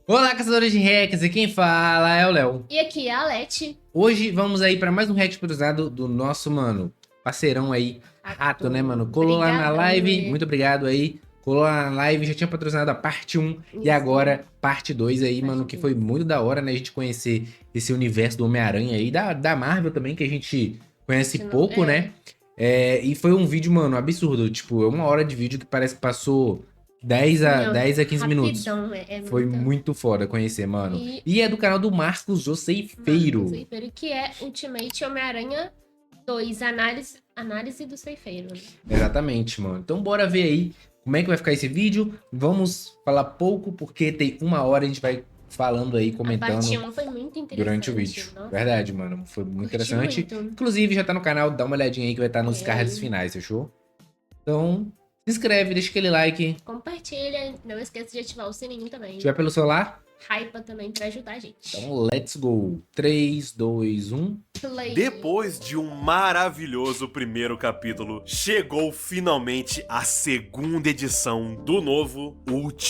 Olá, caçadores de hacks, e quem fala é o Léo. E aqui é a Leti. Hoje vamos aí para mais um hack cruzado do nosso, mano, parceirão aí, Rato, né, mano? Colou lá na Obrigadão, live, né? muito obrigado aí. Colou lá na live, já tinha patrocinado a parte 1 e Isso. agora parte 2 aí, Parte mano, que 2. foi muito da hora, né? A gente conhecer esse universo do Homem-Aranha aí, da Marvel também, que a gente conhece Não- pouco, é. né? E foi um vídeo, mano, absurdo. Tipo, é 1 hora de vídeo que parece que passou 10 a 15 minutos. Rapidão, Foi muito foda conhecer, mano. E- E é do canal do Marcos Joseifeiro. Marcos Ceifeiro, que é Ultimate Homem-Aranha 2, análise do Ceifeiro. Né? Exatamente, mano. Então bora ver aí como é que vai ficar esse vídeo. Vamos falar pouco, porque tem 1 hora, a gente vai falando aí, A comentando parte 1 foi muito interessante. durante o vídeo. Nossa, Verdade, mano. Foi muito curti interessante. muito. Inclusive, já tá no canal, dá uma olhadinha aí que vai estar nos É. cards finais, fechou? Então, se inscreve, deixa aquele like. Compartilha, não esqueça de ativar o sininho também. Se tiver pelo celular, Hypa também pra ajudar a gente. então let's go. 3, 2, 1. Play. Depois de um maravilhoso primeiro capítulo, chegou finalmente a segunda edição do novo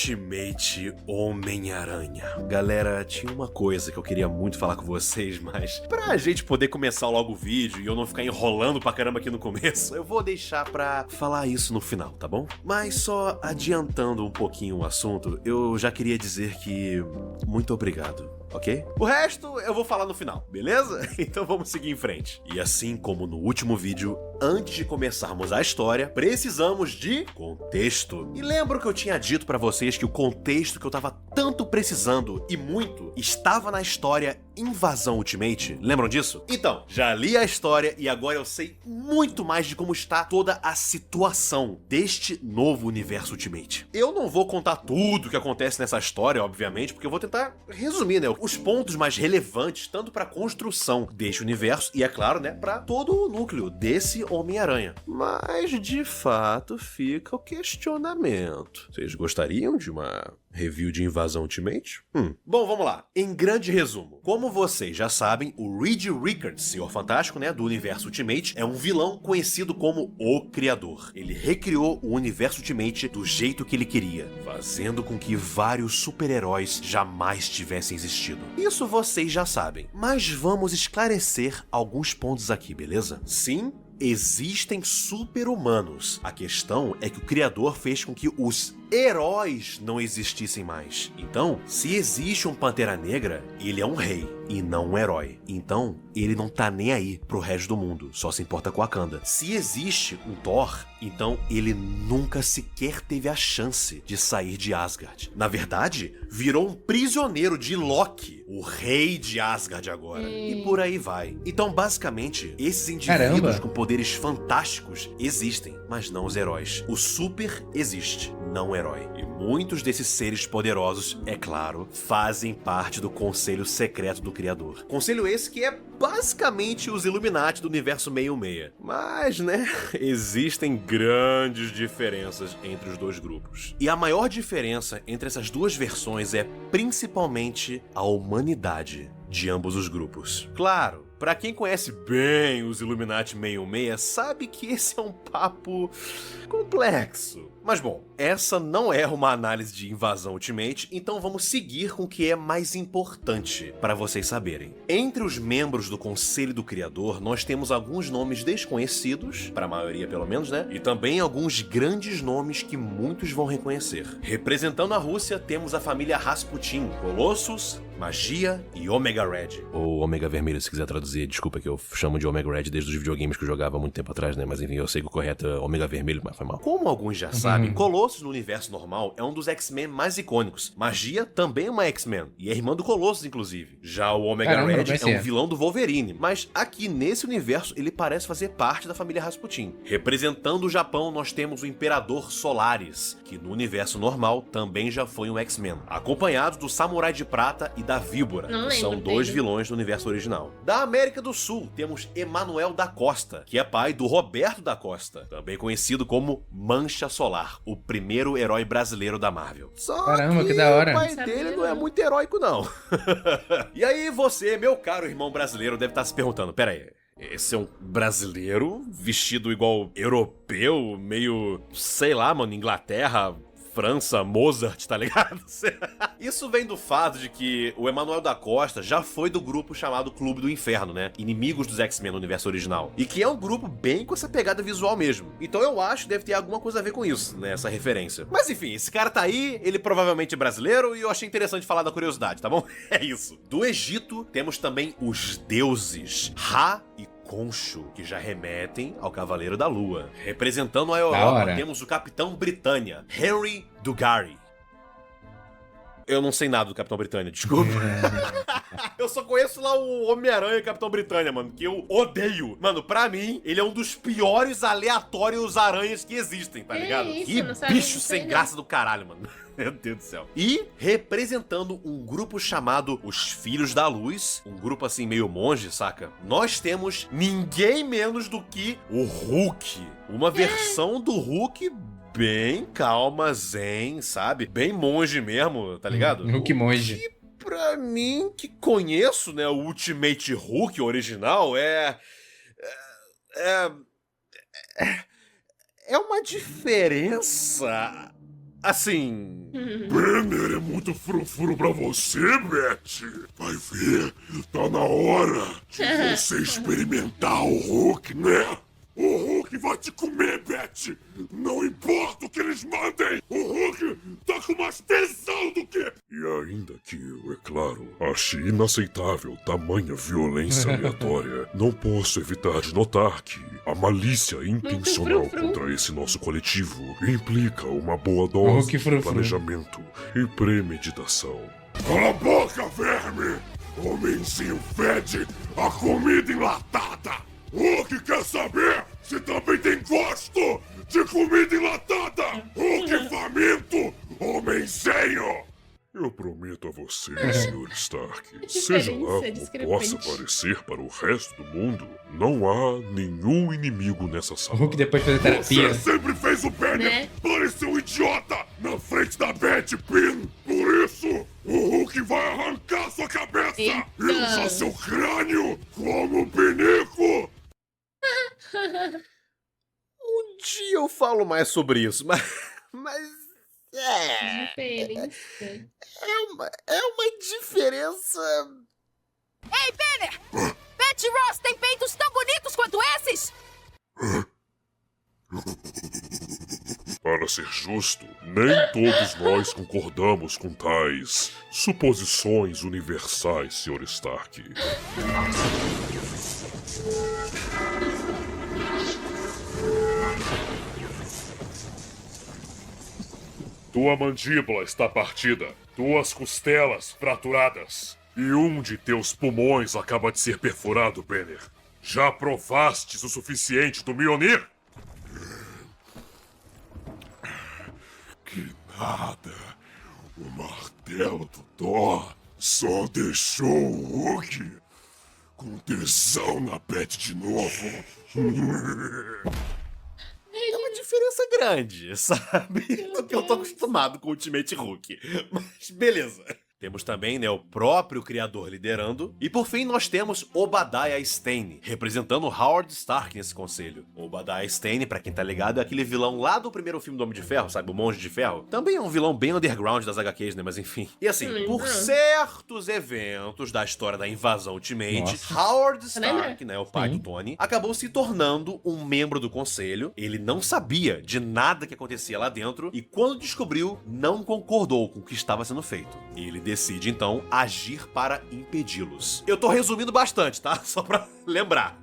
Ultimate Homem-Aranha. Galera, tinha uma coisa que eu queria muito falar com vocês, mas pra gente poder começar logo o vídeo e eu não ficar enrolando pra caramba aqui no começo, eu vou deixar pra falar isso no final, tá bom? Mas só adiantando um pouquinho o assunto, eu já queria dizer que muito obrigado. Ok? O resto eu vou falar no final, beleza? Então vamos seguir em frente. E assim como no último vídeo, antes de começarmos a história, precisamos de contexto. E lembro que eu tinha dito pra vocês que o contexto que eu tava tanto precisando e muito estava na história Invasão Ultimate. Lembram disso? Então, já li a história e agora eu sei muito mais de como está toda a situação deste novo universo Ultimate. Eu não vou contar tudo o que acontece nessa história, obviamente, porque eu vou tentar resumir, né, os pontos mais relevantes tanto para a construção deste universo e, é claro, né, para todo o núcleo desse Homem-Aranha. Mas, de fato, fica o questionamento. Vocês gostariam de uma review de Invasão Ultimate? Bom, vamos lá. Em grande resumo, como vocês já sabem, o Reed Richards, Senhor Fantástico, né, do universo Ultimate, é um vilão conhecido como o Criador. Ele recriou o universo Ultimate do jeito que ele queria, fazendo com que vários super-heróis jamais tivessem existido. Isso vocês já sabem, mas vamos esclarecer alguns pontos aqui, beleza? Sim, existem super-humanos. A questão é que o Criador fez com que os heróis não existissem mais. Então, se existe um Pantera Negra, ele é um rei e não um herói. Então, ele não tá nem aí pro resto do mundo, só se importa com Wakanda. Se existe um Thor, então ele nunca sequer teve a chance de sair de Asgard. Na verdade, virou um prisioneiro de Loki, o rei de Asgard agora. E por aí vai. Então, basicamente, esses indivíduos Caramba. com poderes fantásticos existem, mas não os heróis. O super existe, não o herói. E muitos desses seres poderosos, é claro, fazem parte do Conselho Secreto do Criador. Conselho esse que é basicamente os Illuminati do universo 66. Mas, né, existem grandes diferenças entre os dois grupos. E a maior diferença entre essas duas versões é principalmente a humanidade de ambos os grupos. Claro, pra quem conhece bem os Illuminati 616, sabe que esse é um papo complexo. Mas bom, essa não é uma análise de Invasão Ultimate, então vamos seguir com o que é mais importante para vocês saberem. Entre os membros do Conselho do Criador, nós temos alguns nomes desconhecidos, para a maioria pelo menos, né? E também alguns grandes nomes que muitos vão reconhecer. Representando a Rússia, temos a família Rasputin, Colossus, Magia e Omega Red. Ou Omega Vermelho, se quiser traduzir. Desculpa que eu chamo de Omega Red desde os videogames que eu jogava há muito tempo atrás, né? Mas enfim, eu sei que o correto é Omega Vermelho, mas foi mal. Como alguns já sabem, Colossus no universo normal é um dos X-Men mais icônicos. Magia também é uma X-Men, e é irmã do Colossus, inclusive. Já o Omega Caramba, Red vai é ser. um vilão do Wolverine, mas aqui nesse universo ele parece fazer parte da família Rasputin. Representando o Japão, nós temos o Imperador Solaris, que no universo normal também já foi um X-Men, acompanhado do Samurai de Prata e da Víbora. Não lembro São dois dele. vilões do universo original. Da América do Sul, temos Emanuel da Costa, que é pai do Roberto da Costa, também conhecido como Mancha Solar, o primeiro herói brasileiro da Marvel. Só Caramba, que da hora. o pai Sabia dele não é não. muito heróico, não. E aí você, meu caro irmão brasileiro, deve estar se perguntando, pera aí, esse é um brasileiro vestido igual europeu, meio, sei lá, mano, Inglaterra, França, Mozart, tá ligado? Isso vem do fato de que o Emanuel da Costa já foi do grupo chamado Clube do Inferno, né? Inimigos dos X-Men no universo original. E que é um grupo bem com essa pegada visual mesmo. Então eu acho que deve ter alguma coisa a ver com isso, né? Essa referência. Mas enfim, esse cara tá aí, ele provavelmente é brasileiro e eu achei interessante falar da curiosidade, tá bom? É isso. Do Egito, temos também os deuses Ra e Khonshu, que já remetem ao Cavaleiro da Lua. Representando a Europa, temos o Capitão Britânia, Henry Dugary. Eu não sei nada do Capitão Britânia, desculpa. Eu só conheço lá o Homem-Aranha e o Capitão Britânia, mano, que eu odeio. Mano, pra mim, ele é um dos piores aleatórios aranhas que existem, tá ligado? Isso, Que bicho sem graça do caralho, mano. Meu Deus do céu. E representando um grupo chamado Os Filhos da Luz, um grupo assim meio monge, saca? Nós temos ninguém menos do que o Hulk. Uma versão do Hulk bem calma, zen, sabe? Bem monge mesmo, tá ligado? Hulk monge. Que pra mim, que conheço, né, o Ultimate Hulk original, é uma diferença, assim... Banner é muito frufru pra você, Beth. Vai ver, tá na hora de você experimentar o Hulk, né? O Hulk vai te comer, Beth! Não importa o que eles mandem! O Hulk tá com mais tesão do que... E ainda que eu, é claro, ache inaceitável tamanha violência aleatória, não posso evitar de notar que a malícia intencional contra esse nosso coletivo implica uma boa dose de planejamento e premeditação. Cala a boca, verme! Homenzinho fede a comida enlatada! Hulk quer saber se também tem gosto de comida enlatada! Hulk faminto! Homenzinho! Eu prometo a você, Sr. Stark, seja lá como possa parecer para o resto do mundo, não há nenhum inimigo nessa sala. O Hulk depois de fazer terapia. Você sempre fez o Banner parecer um idiota na frente da Betty Pin. Por isso, o Hulk vai arrancar sua cabeça e usar seu crânio como pinico. Um dia eu falo mais sobre isso, mas é uma diferença... Ei, Banner! Betty Ross tem peitos tão bonitos quanto esses? Para ser justo, nem todos nós concordamos com tais suposições universais, Sr. Stark. Tua mandíbula está partida, tuas costelas fraturadas e um de teus pulmões acaba de ser perfurado, Banner. Já provastes o suficiente do Mjolnir? Que nada. O martelo do Thor só deixou o Hulk com tesão na pet de novo. É uma diferença grande, sabe? Do que eu tô acostumado com o Ultimate Hulk. Mas beleza. Temos também, né, o próprio criador liderando. E por fim, nós temos Obadiah Stane, representando Howard Stark nesse conselho. Obadiah Stane, pra quem tá ligado, é aquele vilão lá do primeiro filme do Homem de Ferro, sabe? O Monge de Ferro. Também é um vilão bem underground das HQs, né? Mas enfim. E assim, por certos eventos da história da invasão Ultimate, Howard Stark, né, o pai do Tony, acabou se tornando um membro do conselho. Ele não sabia de nada que acontecia lá dentro e quando descobriu, não concordou com o que estava sendo feito. Ele decide, então, agir para impedi-los. Eu tô resumindo bastante, tá? Só pra lembrar.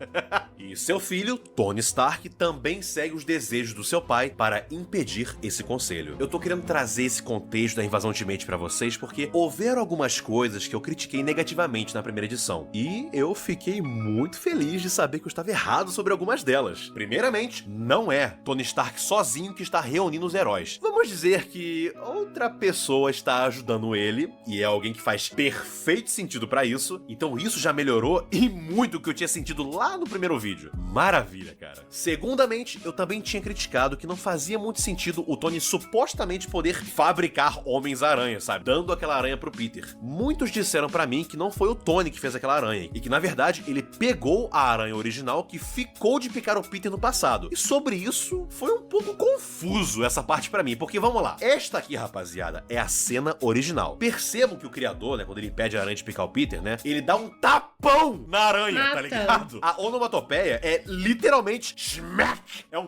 E seu filho, Tony Stark, também segue os desejos do seu pai para impedir esse conselho. Eu tô querendo trazer esse contexto da invasão Ultimate pra vocês porque houveram algumas coisas que eu critiquei negativamente na primeira edição. E eu fiquei muito feliz de saber que eu estava errado sobre algumas delas. Primeiramente, não é Tony Stark sozinho que está reunindo os heróis. Vamos dizer que outra pessoa está ajudando ele, e é alguém que faz perfeito sentido pra isso, então isso já melhorou e muito o que eu tinha sentido lá no primeiro vídeo. vídeo. Maravilha, cara. Segundamente, eu também tinha criticado que não fazia muito sentido o Tony supostamente poder fabricar Homens-Aranha, sabe? Dando aquela aranha pro Peter. Muitos disseram pra mim que não foi o Tony que fez aquela aranha, e que na verdade ele pegou a aranha original que ficou de picar o Peter no passado. E sobre isso, foi um pouco confuso essa parte pra mim, porque vamos lá. Esta aqui, rapaziada, é a cena original. Percebam que o criador, né, quando ele impede a aranha de picar o Peter, né, ele dá um tapão na aranha, tá ligado? A onomatopeia é literalmente smack. É um...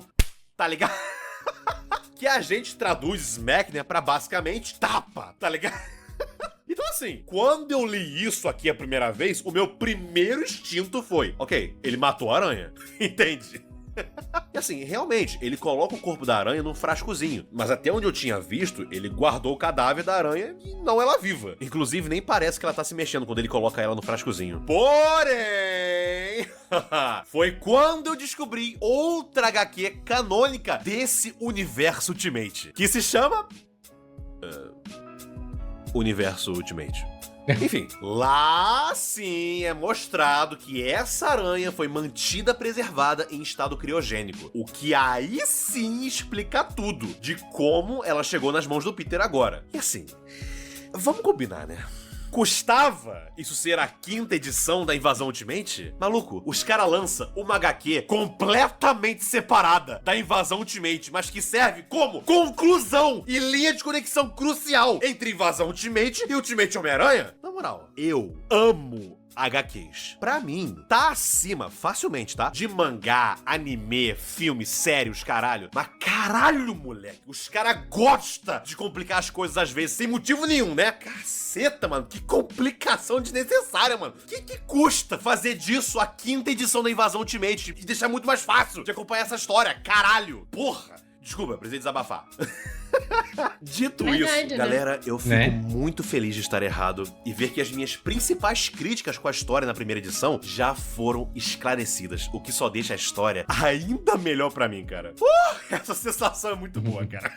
tá ligado? Que a gente traduz smack, né, pra basicamente tapa, tá ligado? Então assim, quando eu li isso aqui a primeira vez, o meu primeiro instinto foi, ok, ele matou a aranha, entende? E assim, realmente, ele coloca o corpo da aranha num frascozinho, mas até onde eu tinha visto, ele guardou o cadáver da aranha e não ela viva. Inclusive, nem parece que ela tá se mexendo quando ele coloca ela no frascozinho. Porém... foi quando eu descobri outra HQ canônica desse universo Ultimate, que se chama... Universo Ultimate. Enfim, lá sim é mostrado que essa aranha foi mantida preservada em estado criogênico, o que aí sim explica tudo de como ela chegou nas mãos do Peter agora. E assim, vamos combinar, né? Custava isso ser a 5ª edição da Invasão Ultimate? Maluco, os caras lançam uma HQ completamente separada da Invasão Ultimate, mas que serve como conclusão e linha de conexão crucial entre Invasão Ultimate e Ultimate Homem-Aranha? Na moral, eu amo HQs. Pra mim, tá acima, facilmente, tá? De mangá, anime, filme, séries, caralho. Mas caralho, moleque, os caras gostam de complicar as coisas às vezes, sem motivo nenhum, né? Caceta, mano, que complicação desnecessária, mano. Que custa fazer disso a 5ª edição da Invasão Ultimate e deixar muito mais fácil de acompanhar essa história? Caralho, porra. Desculpa, precisei desabafar. Dito Verdade, isso, né? galera, eu fico Né? muito feliz de estar errado e ver que as minhas principais críticas com a história na primeira edição já foram esclarecidas, o que só deixa a história ainda melhor pra mim, cara. Essa sensação é muito boa, cara.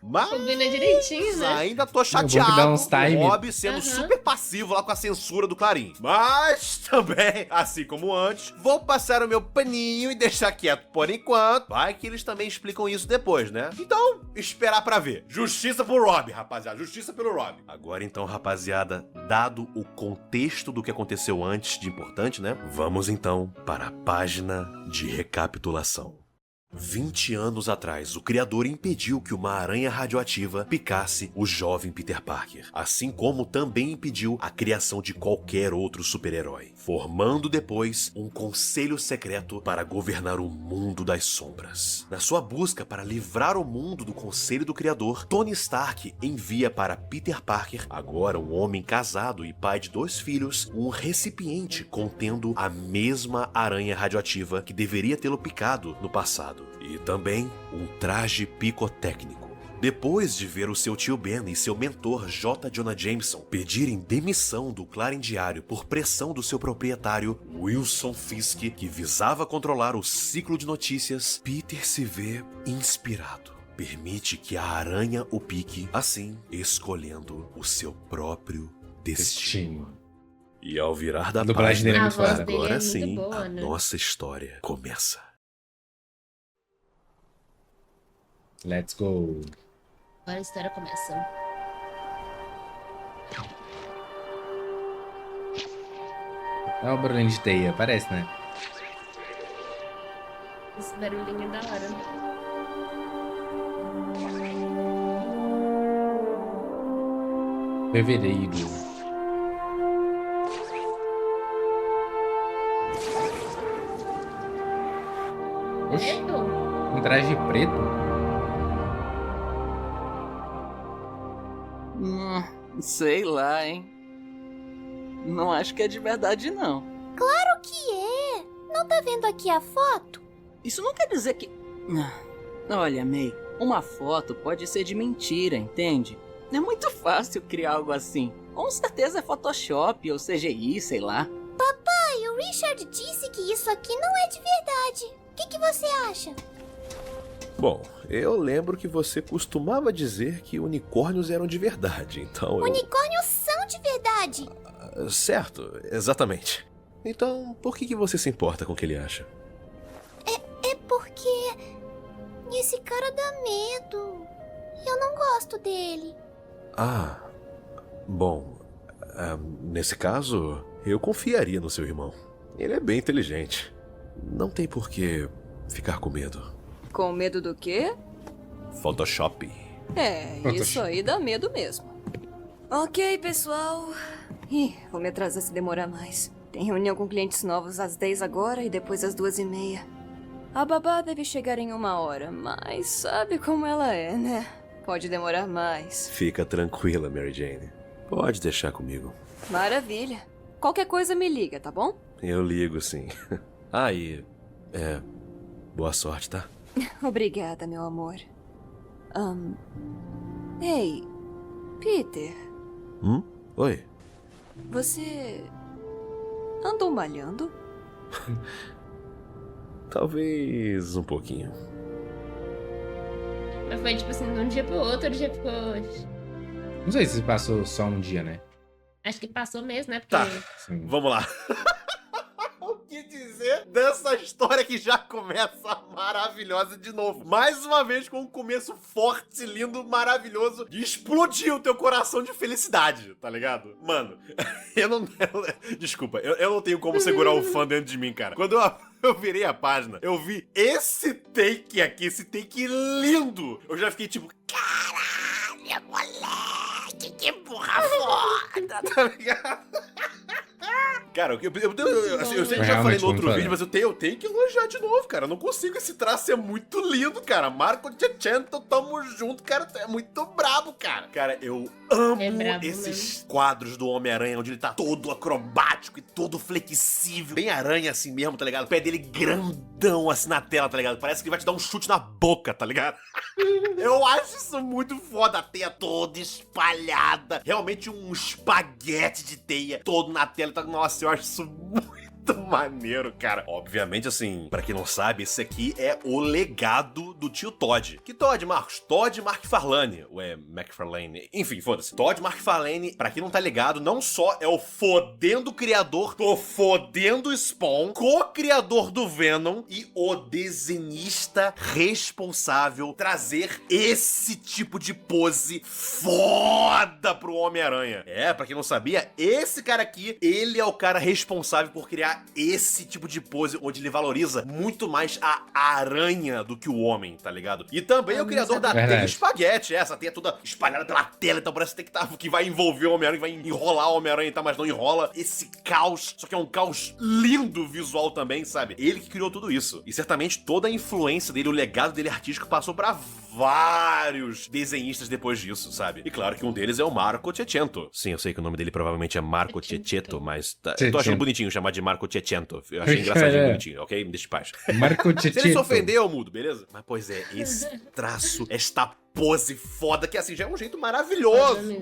Mas Combina direitinho, né? ainda tô bom chateado que dá uns com o time. Rob sendo super passivo lá com a censura do Clarim. Mas também, assim como antes, vou passar o meu paninho e deixar quieto por enquanto. Vai que eles também explicam isso depois, né? Então, esperar pra ver. Justiça pro Rob, rapaziada. Justiça pelo Rob. Agora então, rapaziada, dado o contexto do que aconteceu antes de importante, né? Vamos então para a página de recapitulação. 20 anos atrás, o criador impediu que uma aranha radioativa picasse o jovem Peter Parker, assim como também impediu a criação de qualquer outro super-herói, formando depois um conselho secreto para governar o mundo das sombras. Na sua busca para livrar o mundo do conselho do criador, Tony Stark envia para Peter Parker, agora um homem casado e pai de 2 filhos, um recipiente contendo a mesma aranha radioativa que deveria tê-lo picado no passado. E também um traje picotécnico. Depois de ver o seu tio Ben e seu mentor J. Jonah Jameson pedirem demissão do Clarim Diário por pressão do seu proprietário Wilson Fisk, que visava controlar o ciclo de notícias, Peter se vê inspirado. Permite que a aranha o pique, assim escolhendo o seu próprio destino. E ao virar da A dublagem dele é página, muito A voz foda. dele é agora muito sim, boa, a né? nossa história começa. Let's go. Agora a história começa. É um barulhinho de teia, parece, né? Esse barulhinho é da hora. Fevereiro. Oxi, Preto? um traje preto? Sei lá, hein? Não acho que é de verdade, não. Claro que é! Não tá vendo aqui a foto? Isso não quer dizer que... Olha, May, uma foto pode ser de mentira, entende? É muito fácil criar algo assim. Com certeza é Photoshop ou CGI, sei lá. Papai, o Richard disse que isso aqui não é de verdade. O que você acha? Bom, eu lembro que você costumava dizer que unicórnios eram de verdade, então eu... Unicórnios são de verdade. Certo, exatamente. Então, por que você se importa com o que ele acha? Esse cara dá medo. Eu não gosto dele. Ah, bom, nesse caso, eu confiaria no seu irmão. Ele é bem inteligente. Não tem por que ficar com medo. Com medo do quê? Photoshop. Isso aí dá medo mesmo. Ok, pessoal. Ih, vou me atrasar se demorar mais. Tem reunião com clientes novos às 10 agora e depois às 2:30. A babá deve chegar em 1 hora, mas sabe como ela é, né? Pode demorar mais. Fica tranquila, Mary Jane. Pode deixar comigo. Maravilha. Qualquer coisa me liga, tá bom? Eu ligo, sim. E... boa sorte, tá? Obrigada, meu amor. Ei, Peter. Oi. Você... andou malhando? Talvez um pouquinho. Mas foi tipo assim, de um dia pro outro, o dia ficou... Não sei se passou só um dia, né? Acho que passou mesmo, né? Porque... Tá, Sim. vamos lá. O que dizer dessa história que já começa maravilhosa de novo? Mais uma vez com um começo forte, lindo, maravilhoso, de explodir o teu coração de felicidade, tá ligado? Mano, desculpa, eu não tenho como segurar o fã dentro de mim, cara. Quando eu virei a página, eu vi esse take aqui, esse take lindo. Eu já fiquei tipo, caralho, moleque, que porra foda, tá ligado? Cara, eu sei que já falei no outro vídeo, mas eu tenho que elogiar de novo, cara. Eu não consigo, esse traço é muito lindo, cara. Marco Cecchetto, tamo junto, cara. É muito brabo, cara. Cara, eu amo esses quadros do Homem-Aranha, onde ele tá todo acrobático e todo flexível. Bem aranha assim mesmo, tá ligado? O pé dele grandão assim na tela, tá ligado? Parece que ele vai te dar um chute na boca, tá ligado? Eu acho isso muito foda. A teia toda espalhada. Realmente um espaguete de teia todo na tela. Nossa, eu acho isso muito maneiro, cara. Obviamente, assim, pra quem não sabe, esse aqui é o legado do tio Todd. Que Todd, Marcos? Todd McFarlane. Ué, McFarlane. Enfim, foda-se. Todd McFarlane, pra quem não tá ligado, não só é o fodendo criador do fodendo Spawn, co-criador do Venom e o desenhista responsável trazer esse tipo de pose foda pro Homem-Aranha. Pra quem não sabia, esse cara aqui, ele é o cara responsável por criar esse tipo de pose, onde ele valoriza muito mais a aranha do que o homem, tá ligado? E também é o criador da teia espaguete, essa teia toda espalhada pela tela, então parece que vai envolver o Homem-Aranha, vai enrolar o Homem-Aranha, tá, mas não enrola. Esse caos, só que é um caos lindo visual também, sabe? Ele que criou tudo isso. E certamente toda a influência dele, o legado dele artístico passou pra vários desenhistas depois disso, sabe? E claro que um deles é o Marco Cecchetto. Sim, eu sei que o nome dele provavelmente é Marco Cecchetto, mas eu tô achando bonitinho chamar de Marco Cecchetto. Eu achei engraçadinho, bonitinho, ok? Me deixa em paz. Marco Cecchetto. Se ele se ofender, eu mudo, beleza? Mas, pois é, esse traço, esta pose foda, que assim, já é um jeito maravilhoso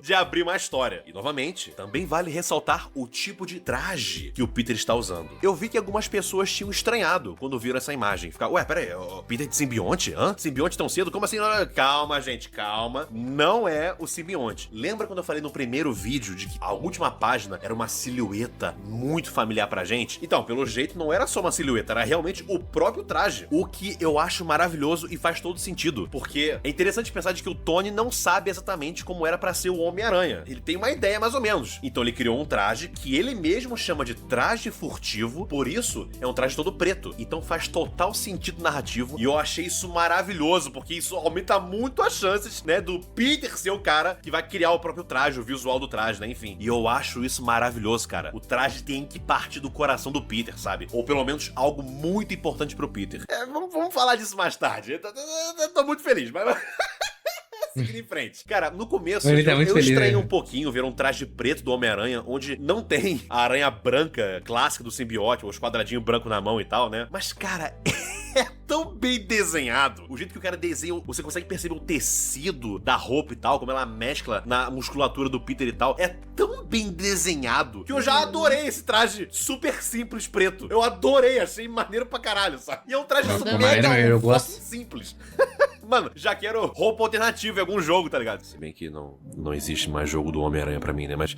de abrir uma história. E, novamente, também vale ressaltar o tipo de traje que o Peter está usando. Eu vi que algumas pessoas tinham estranhado quando viram essa imagem. Ficar, ué, pera aí, o Peter de simbionte? Hã? Simbionte tão cedo? Como assim? Calma, gente, calma. Não é o simbionte. Lembra quando eu falei no primeiro vídeo de que a última página era uma silhueta muito familiar pra gente? Então, pelo jeito, não era só uma silhueta, era realmente o próprio traje. O que eu acho maravilhoso e faz todo sentido, porque é interessante pensar de que o Tony não sabe exatamente como era pra ser o Homem-Aranha. Ele tem uma ideia mais ou menos. Então ele criou um traje que ele mesmo chama de traje furtivo, por isso é um traje todo preto. Então faz total sentido narrativo e eu achei isso maravilhoso, porque isso aumenta muito as chances, né, do Peter ser o cara que vai criar o próprio traje, o visual do traje, né, enfim. E eu acho isso maravilhoso, cara. O traje tem que partir do coração do Peter, sabe? Ou pelo menos algo muito importante pro Peter. Vamos falar disso mais tarde. Eu tô muito feliz, mas... Seguindo em frente. Cara, no começo eu estranhei um pouquinho ver um traje preto do Homem-Aranha, onde não tem a aranha branca clássica do simbiote, ou os quadradinhos brancos na mão e tal, né? Mas, cara, é tão bem desenhado. O jeito que o cara desenha, você consegue perceber o tecido da roupa e tal, como ela mescla na musculatura do Peter e tal. É tão bem desenhado que eu já adorei esse traje super simples preto. Eu adorei, achei maneiro pra caralho, sabe? E é um traje mega eu gosto. simples. Mano, já quero roupa alternativa em algum jogo, tá ligado? Se bem que não existe mais jogo do Homem-Aranha pra mim, né? Mas,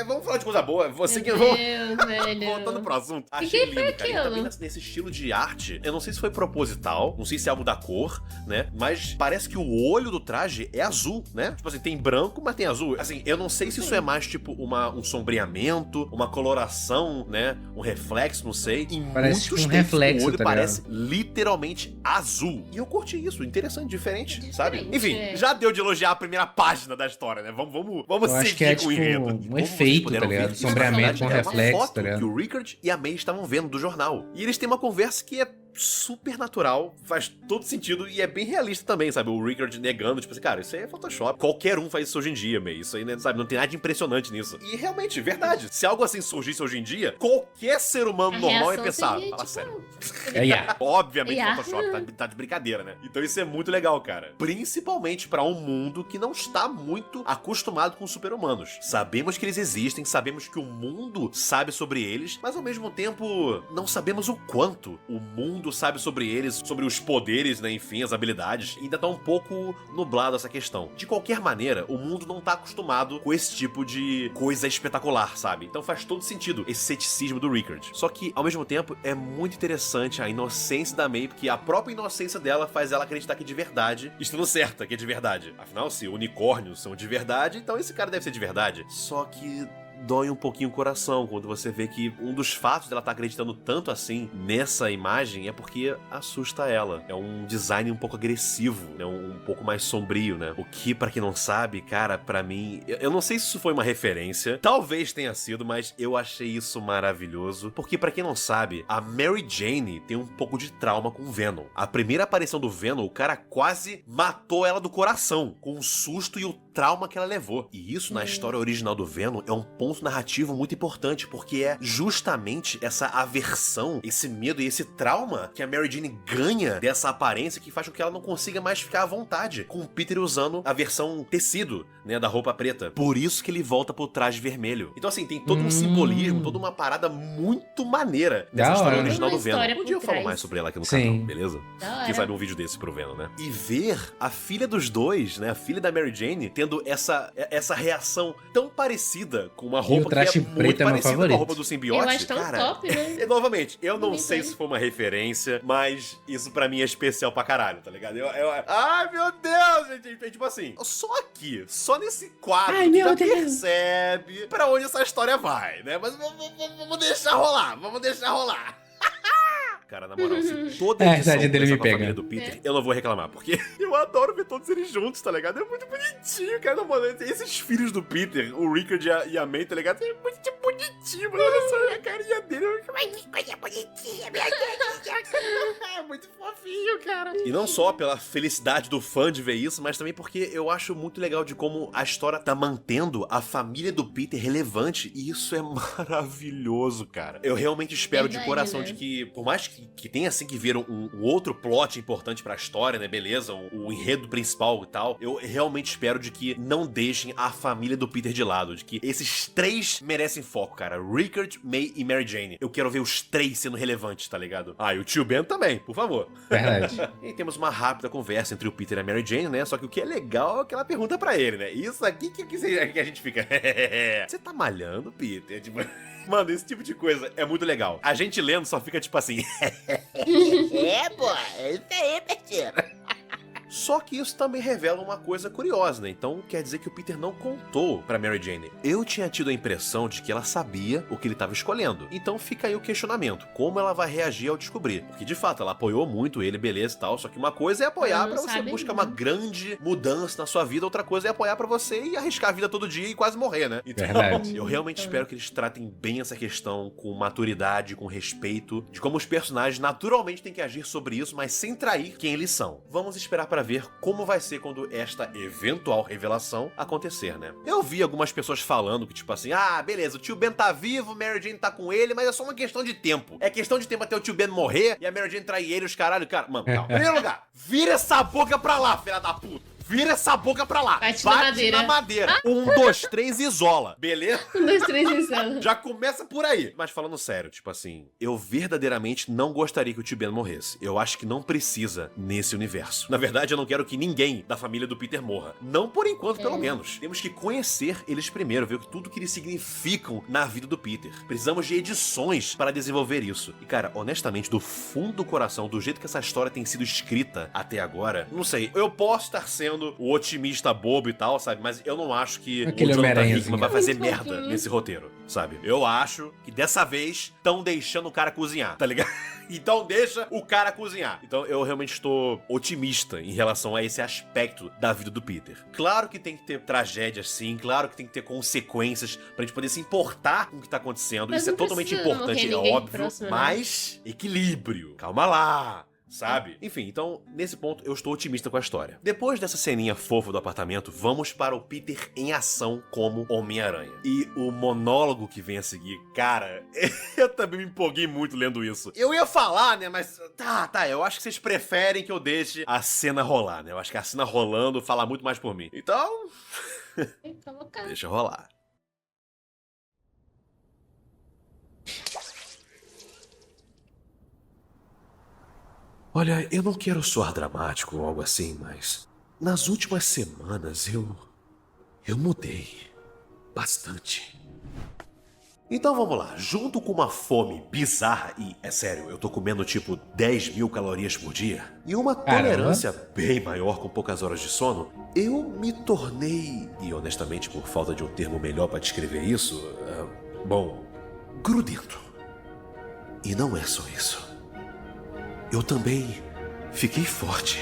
vamos falar de coisa boa. Você que... Meu Deus, velho. Voltando pro assunto. Que Achei foi lindo, cara. E aquilo? também nesse estilo de arte, eu não sei se foi proposital, não sei se é algo da cor, né? Mas parece que o olho do traje é azul, né? Tipo assim, tem branco, mas tem azul. Assim, eu não sei se isso é mais, tipo, um sombreamento, uma coloração, né? Um reflexo, não sei. Em Parece muitos um tempos, reflexo, o olho tá parece literalmente azul. E eu curti isso, interessante, diferente, sabe? Diferente, Enfim, é. já deu de elogiar a primeira página da história, né? Vamos Eu seguir acho que é com tipo o enredo. E um como vocês efeito, tá puderam ver, ligado? isso, na Sombreamento verdade, com é uma reflexo, foto tá ligado? que o Rickard e a May estavam vendo do jornal. E eles têm uma conversa que é super natural, faz todo sentido e é bem realista também, sabe? O Rickard negando, tipo assim, cara, isso aí é Photoshop. Qualquer um faz isso hoje em dia, May. Isso aí, né, sabe? Não tem nada de impressionante nisso. E realmente, verdade. Se algo assim surgisse hoje em dia, qualquer ser humano A normal ia reação pensar, seria, fala tipo, sério. É IA. Obviamente IA. Photoshop, tá de brincadeira, né? Então isso é muito legal, cara. Principalmente pra um mundo que não está muito acostumado com super-humanos. Sabemos que eles existem, sabemos que o mundo sabe sobre eles, mas ao mesmo tempo não sabemos o quanto o mundo sabe sobre eles, sobre os poderes, né, enfim, as habilidades. E ainda tá um pouco nublado essa questão. De qualquer maneira, o mundo não tá acostumado com esse tipo de coisa espetacular, sabe? Então faz todo sentido esse ceticismo do Rickard. Só que, ao mesmo tempo, é muito interessante a inocência da May, porque a própria inocência dela faz ela acreditar que é de verdade, estando certa que é de verdade. Afinal, se unicórnios são de verdade, então esse cara deve ser de verdade. Só que dói um pouquinho o coração quando você vê que um dos fatos dela estar acreditando tanto assim nessa imagem é porque assusta ela. É um design um pouco agressivo, né? Um pouco mais sombrio, né? O que, pra quem não sabe, cara, pra mim... Eu não sei se isso foi uma referência. Talvez tenha sido, mas eu achei isso maravilhoso. Porque, pra quem não sabe, a Mary Jane tem um pouco de trauma com o Venom. A primeira aparição do Venom, o cara quase matou ela do coração, com o susto e o trauma que ela levou. E isso, na história original do Venom, é um ponto narrativo muito importante, porque é justamente essa aversão, esse medo e esse trauma que a Mary Jane ganha dessa aparência que faz com que ela não consiga mais ficar à vontade com o Peter usando a versão tecido, né, da roupa preta. Por isso que ele volta pro traje vermelho. Então, assim, tem todo um simbolismo, toda uma parada muito maneira nessa Da história hora. original do Uma Venom. história Um dia eu por falo trás. mais sobre ela aqui no Sim. canal, beleza? Da hora. Quem sabe um vídeo desse pro Venom, né? E ver a filha dos dois, né, a filha da Mary Jane, tendo essa reação tão parecida com uma roupa que traje é muito preto é meu parecida com a favorito. roupa do simbiote. Eu acho tão cara, top, né? e, novamente, eu não Bonito, sei hein? se foi uma referência, mas isso pra mim é especial pra caralho, tá ligado? Ai, meu Deus, gente. É tipo assim, só aqui, só nesse quadro, Ai, tu meu já Deus. percebe pra onde essa história vai, né? Mas vamos deixar rolar, vamos deixar rolar. Cara, na moral, se toda É, a edição idade dele começar me com a pega. família do Peter, eu não vou reclamar, porque eu adoro ver todos eles juntos, tá ligado? É muito bonitinho, cara. Mano, esses filhos do Peter, o Rickard e a May, tá ligado? É muito bonitinho, mano. Olha só a carinha dele. Ai, que coisa bonitinha, meu Deus. É muito fofinho, cara. E não só pela felicidade do fã de ver isso, mas também porque eu acho muito legal de como a história tá mantendo a família do Peter relevante, e isso é maravilhoso, cara. Eu realmente espero de Verdade, coração né? de que, por mais que tenha assim que viram um outro plot importante pra história, né, beleza, o enredo principal e tal, eu realmente espero de que não deixem a família do Peter de lado, de que esses três merecem foco, cara. Rickard, May e Mary Jane. Eu quero ver os três sendo relevantes, tá ligado? Ah, e o tio Ben também, por favor. Verdade. E temos uma rápida conversa entre o Peter e a Mary Jane, né? Só que o que é legal é que ela pergunta pra ele, né? Isso aqui que a gente fica... Você tá malhando, Peter? Tipo... Mano, esse tipo de coisa é muito legal. A gente lendo só fica tipo assim... É, pô, é isso aí, parceiro. Só que isso também revela uma coisa curiosa, né? Então quer dizer que o Peter não contou pra Mary Jane. Eu tinha tido a impressão de que ela sabia o que ele estava escolhendo. Então fica aí o questionamento. Como ela vai reagir ao descobrir? Porque de fato ela apoiou muito ele, beleza e tal. Só que uma coisa é apoiar Ela não pra você sabe buscar não. uma grande mudança na sua vida. Outra coisa é apoiar pra você e arriscar a vida todo dia e quase morrer, né? Então Verdade. eu realmente espero que eles tratem bem essa questão com maturidade, com respeito, de como os personagens naturalmente têm que agir sobre isso, mas sem trair quem eles são. Vamos esperar pra ver como vai ser quando esta eventual revelação acontecer, né? Eu vi algumas pessoas falando que, tipo assim, ah, beleza, o tio Ben tá vivo, Mary Jane tá com ele, mas é só uma questão de tempo. É questão de tempo até o tio Ben morrer e a Mary Jane trair ele, os caralho. Cara, mano, calma. Em primeiro lugar, vira essa boca pra lá, filha da puta. vira essa boca pra lá. Bate na madeira. 1, 2, 3, isola. Beleza? 1, 2, 3, insano. Já começa por aí. Mas falando sério, tipo assim, eu verdadeiramente não gostaria que o Tio Ben morresse. Eu acho que não precisa nesse universo. Na verdade, eu não quero que ninguém da família do Peter morra. Não por enquanto, pelo menos. Temos que conhecer eles primeiro, ver tudo que eles significam na vida do Peter. Precisamos de edições para desenvolver isso. E cara, honestamente, do fundo do coração, do jeito que essa história tem sido escrita até agora, não sei, eu posso estar sendo o otimista bobo e tal, sabe? Mas eu não acho que Aquele o Jonathan Homem-Aranhazinho. Hickman vai fazer Muito merda fofinho. nesse roteiro, sabe? Eu acho que dessa vez estão deixando o cara cozinhar, tá ligado? Então deixa o cara cozinhar. Então eu realmente estou otimista em relação a esse aspecto da vida do Peter. Claro que tem que ter tragédias, sim. Claro que tem que ter consequências pra gente poder se importar com o que tá acontecendo. Mas Isso é não totalmente precisa importante, morrer é ninguém óbvio. próximo, né? Mas equilíbrio. Calma lá. Sabe? Enfim, então, nesse ponto, eu estou otimista com a história. Depois dessa ceninha fofa do apartamento, vamos para o Peter em ação como Homem-Aranha. E o monólogo que vem a seguir, cara, eu também me empolguei muito lendo isso. Eu ia falar, né, mas tá, eu acho que vocês preferem que eu deixe a cena rolar, né? Eu acho que a cena rolando fala muito mais por mim. Então, Tem que colocar. deixa rolar. Olha, eu não quero soar dramático ou algo assim, mas nas últimas semanas eu mudei bastante. Então vamos lá, junto com uma fome bizarra e, é sério, eu tô comendo tipo 10.000 calorias por dia e uma tolerância bem maior com poucas horas de sono, eu me tornei, e honestamente por falta de um termo melhor pra descrever isso, grudento. E não é só isso. Eu também fiquei forte.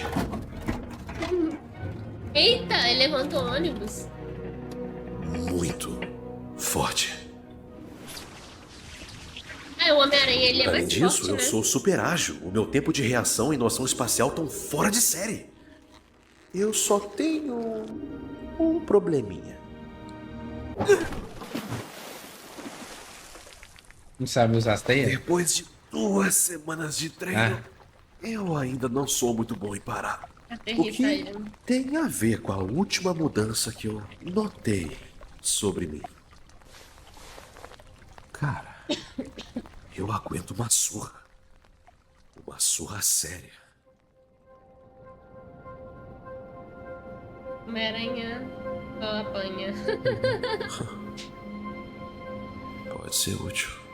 Eita, ele levantou o ônibus. Muito forte. É, o Homem-Aranha, ele é Além mais disso, forte, eu né? sou super ágil. O meu tempo de reação e noção espacial estão fora de série. Eu só tenho um probleminha. Não sabe usar as teias? Depois de 2 semanas de treino, eu ainda não sou muito bom em parar. O Aterrita que ele. tem a ver com a última mudança que eu notei sobre mim. Cara, eu aguento uma surra. Uma surra séria. Homem-Aranha só apanha. Pode ser útil.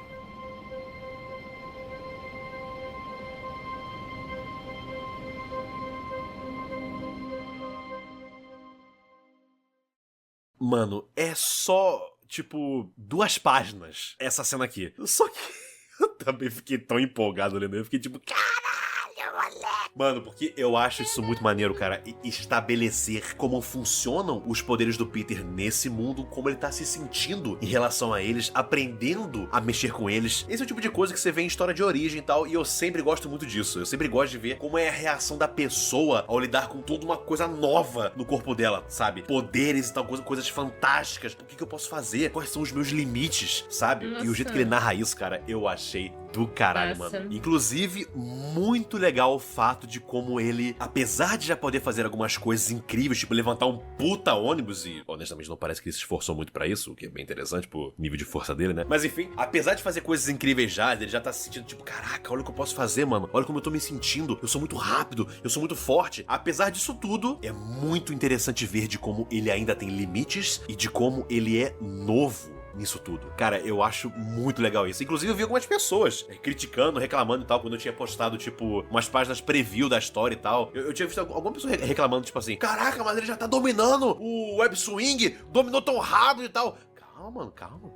Mano, é só, tipo, 2 páginas essa cena aqui. Só que eu também fiquei tão empolgado lendo. Eu fiquei tipo, caralho, moleque. Mano, porque eu acho isso muito maneiro, cara. Estabelecer como funcionam os poderes do Peter nesse mundo, como ele tá se sentindo em relação a eles, aprendendo a mexer com eles. Esse é o tipo de coisa que você vê em história de origem e tal, e eu sempre gosto muito disso. Eu sempre gosto de ver como é a reação da pessoa ao lidar com toda uma coisa nova no corpo dela, sabe? Poderes e tal, coisas fantásticas. O que eu posso fazer? Quais são os meus limites, sabe? Nossa. E o jeito que ele narra isso, cara, eu achei do caralho, Massa. mano. Inclusive, muito legal o fato de como ele, apesar de já poder fazer algumas coisas incríveis, tipo levantar um puta ônibus, e honestamente não parece que ele se esforçou muito pra isso, o que é bem interessante pro nível de força dele, né? Mas enfim, apesar de fazer coisas incríveis já, ele já tá se sentindo tipo, caraca, olha o que eu posso fazer, mano. Olha como eu tô me sentindo. Eu sou muito rápido, eu sou muito forte. Apesar disso tudo, é muito interessante ver de como ele ainda tem limites e de como ele é novo nisso tudo. Cara, eu acho muito legal isso. Inclusive, eu vi algumas pessoas criticando, reclamando e tal, quando eu tinha postado, tipo, umas páginas preview da história e tal. Eu tinha visto alguma pessoa reclamando, tipo assim, caraca, mas ele já tá dominando o web swing, dominou tão rápido e tal. Calma, mano, calma.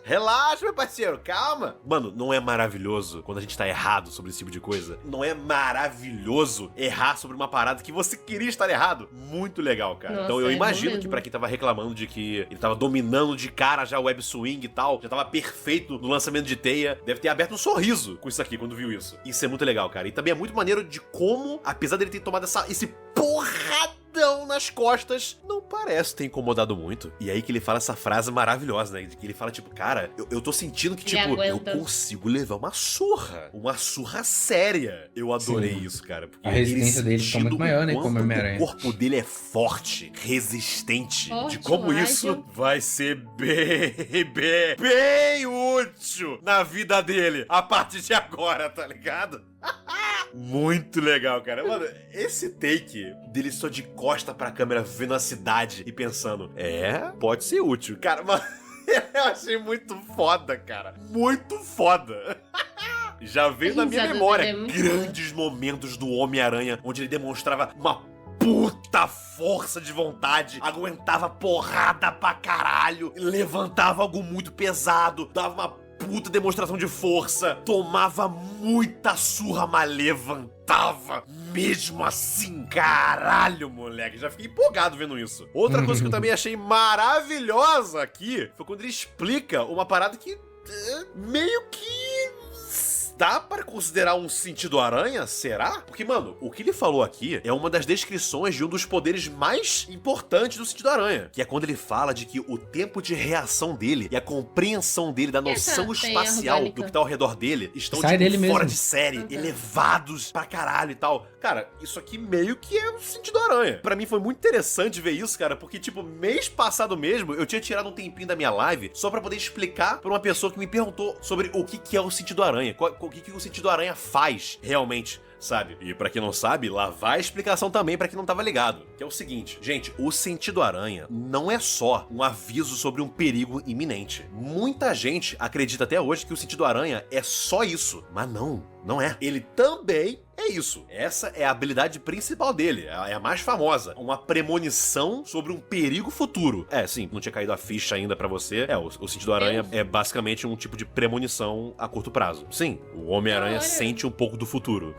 Relaxa, meu parceiro, calma. Mano, não é maravilhoso quando a gente tá errado sobre esse tipo de coisa? Não é maravilhoso errar sobre uma parada que você queria estar errado? Muito legal, cara. Nossa, então eu é bom imagino que mesmo. pra quem tava reclamando de que ele tava dominando de cara já o web swing e tal, já tava perfeito no lançamento de teia, deve ter aberto um sorriso com isso aqui quando viu isso. Isso é muito legal, cara. E também é muito maneiro de como, apesar dele ter tomado esse porradão nas costas não parece ter incomodado muito. E aí que ele fala essa frase maravilhosa, né? Que ele fala, tipo, cara, eu tô sentindo que, Ele tipo, eu aguenta. consigo levar uma surra séria. Eu adorei Sim. isso, cara. Porque A resistência ele dele fica muito sentindo maior, né, o como quanto Homem-Aranha. O corpo dele é forte, resistente, Forte, de como ágil. isso vai ser bem útil na vida dele a partir de agora, tá ligado? Muito legal, cara. Mano, esse take dele só de costa pra câmera vendo a cidade e pensando, pode ser útil. Cara, mano, eu achei muito foda, cara. Muito foda. Já veio na minha risada memória dele é muito grandes momentos do Homem-Aranha onde ele demonstrava uma puta força de vontade, aguentava porrada pra caralho, levantava algo muito pesado, dava uma puta demonstração de força, tomava muita surra, mas levantava mesmo assim. Caralho, moleque, já fiquei empolgado vendo isso. Outra coisa que eu também achei maravilhosa aqui foi quando ele explica uma parada que meio que dá para considerar um sentido aranha? Será? Porque, mano, o que ele falou aqui é uma das descrições de um dos poderes mais importantes do sentido aranha, que é quando ele fala de que o tempo de reação dele e a compreensão dele da noção Essa teia espacial orgânica. do que tá ao redor dele estão, Sai dele fora mesmo. de série, Ok. elevados pra caralho e tal. Cara, isso aqui meio que é o sentido aranha. Pra mim foi muito interessante ver isso, cara, porque, tipo, mês passado mesmo, eu tinha tirado um tempinho da minha live só pra poder explicar pra uma pessoa que me perguntou sobre o que é o sentido aranha, o que o sentido aranha faz realmente, sabe? E pra quem não sabe, lá vai a explicação também pra quem não tava ligado, que é o seguinte, gente, o sentido aranha não é só um aviso sobre um perigo iminente. Muita gente acredita até hoje que o sentido aranha é só isso, mas não é. Ele também é isso. Essa é a habilidade principal dele, é a mais famosa. Uma premonição sobre um perigo futuro. Sim, não tinha caído a ficha ainda pra você. O sentido aranha é basicamente um tipo de premonição a curto prazo. Sim, o Homem-Aranha Olha. sente um pouco do futuro.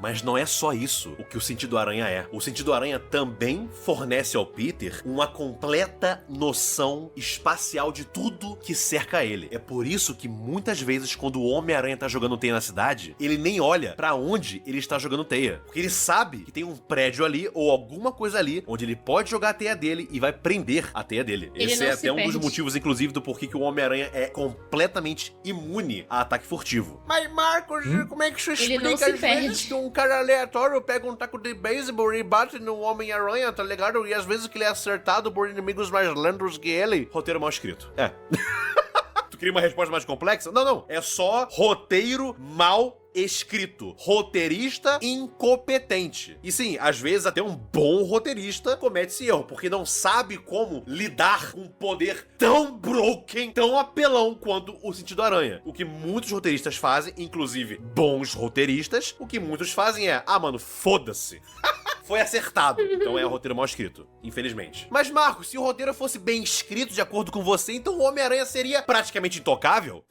Mas não é só isso o que o sentido aranha é. O sentido aranha também fornece ao Peter uma completa noção espacial de tudo que cerca ele. É por isso que muitas vezes quando o Homem-Aranha tá jogando teia na cidade, ele nem olha pra onde ele está jogando teia. Porque ele sabe que tem um prédio ali ou alguma coisa ali onde ele pode jogar a teia dele e vai prender a teia dele. Ele Esse não é se até um dos perde. motivos, inclusive, do porquê que o Homem-Aranha é completamente imune a ataque furtivo. Mas, Marcos, como é que isso Ele não explica se às vezes perde. que um cara aleatório pega um taco de beisebol e bate no Homem-Aranha, tá ligado? E às vezes que ele é acertado por inimigos mais lentos que ele? Roteiro mal escrito. Tu queria uma resposta mais complexa? Não. É só roteiro mal escrito. Roteirista incompetente. E sim, às vezes até um bom roteirista comete esse erro, porque não sabe como lidar com um poder tão broken, tão apelão quanto o sentido aranha. O que muitos roteiristas fazem, inclusive bons roteiristas, o que muitos fazem é, mano, foda-se. Foi acertado. Então é um roteiro mal escrito, infelizmente. Mas, Marcos, se o roteiro fosse bem escrito, de acordo com você, então o Homem-Aranha seria praticamente intocável?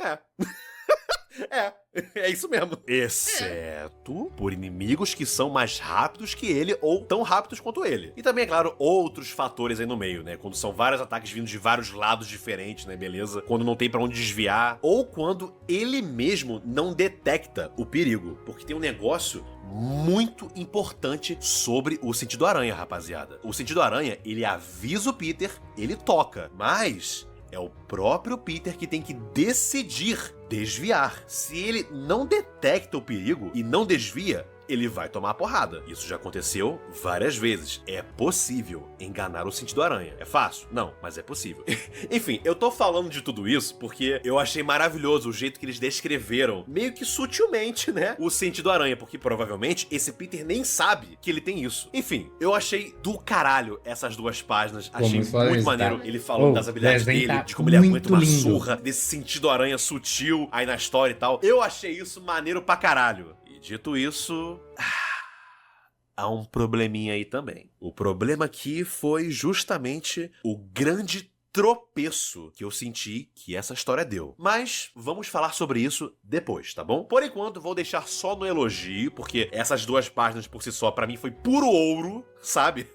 É isso mesmo. Exceto por inimigos que são mais rápidos que ele ou tão rápidos quanto ele. E também, é claro, outros fatores aí no meio, né? Quando são vários ataques vindo de vários lados diferentes, né? Beleza? Quando não tem pra onde desviar. Ou quando ele mesmo não detecta o perigo. Porque tem um negócio muito importante sobre o sentido aranha, rapaziada. O sentido aranha, ele avisa o Peter, ele toca. Mas é o próprio Peter que tem que decidir desviar. Se ele não detecta o perigo e não desvia, ele vai tomar a porrada. Isso já aconteceu várias vezes. É possível enganar o sentido aranha. É fácil? Não, mas é possível. Enfim, eu tô falando de tudo isso porque eu achei maravilhoso o jeito que eles descreveram, meio que sutilmente, né, o sentido aranha, porque provavelmente esse Peter nem sabe que ele tem isso. Enfim, eu achei do caralho essas duas páginas. Achei muito foda muito isso, maneiro tá? ele falando das habilidades desenho dele, tá de como ele aguenta muito uma lindo. surra, desse sentido aranha sutil aí na história e tal. Eu achei isso maneiro pra caralho. E dito isso, há um probleminha aí também. O problema aqui foi justamente o grande tropeço que eu senti que essa história deu. Mas vamos falar sobre isso depois, tá bom? Por enquanto, vou deixar só no elogio, porque essas 2 páginas por si só, pra mim, foi puro ouro, sabe?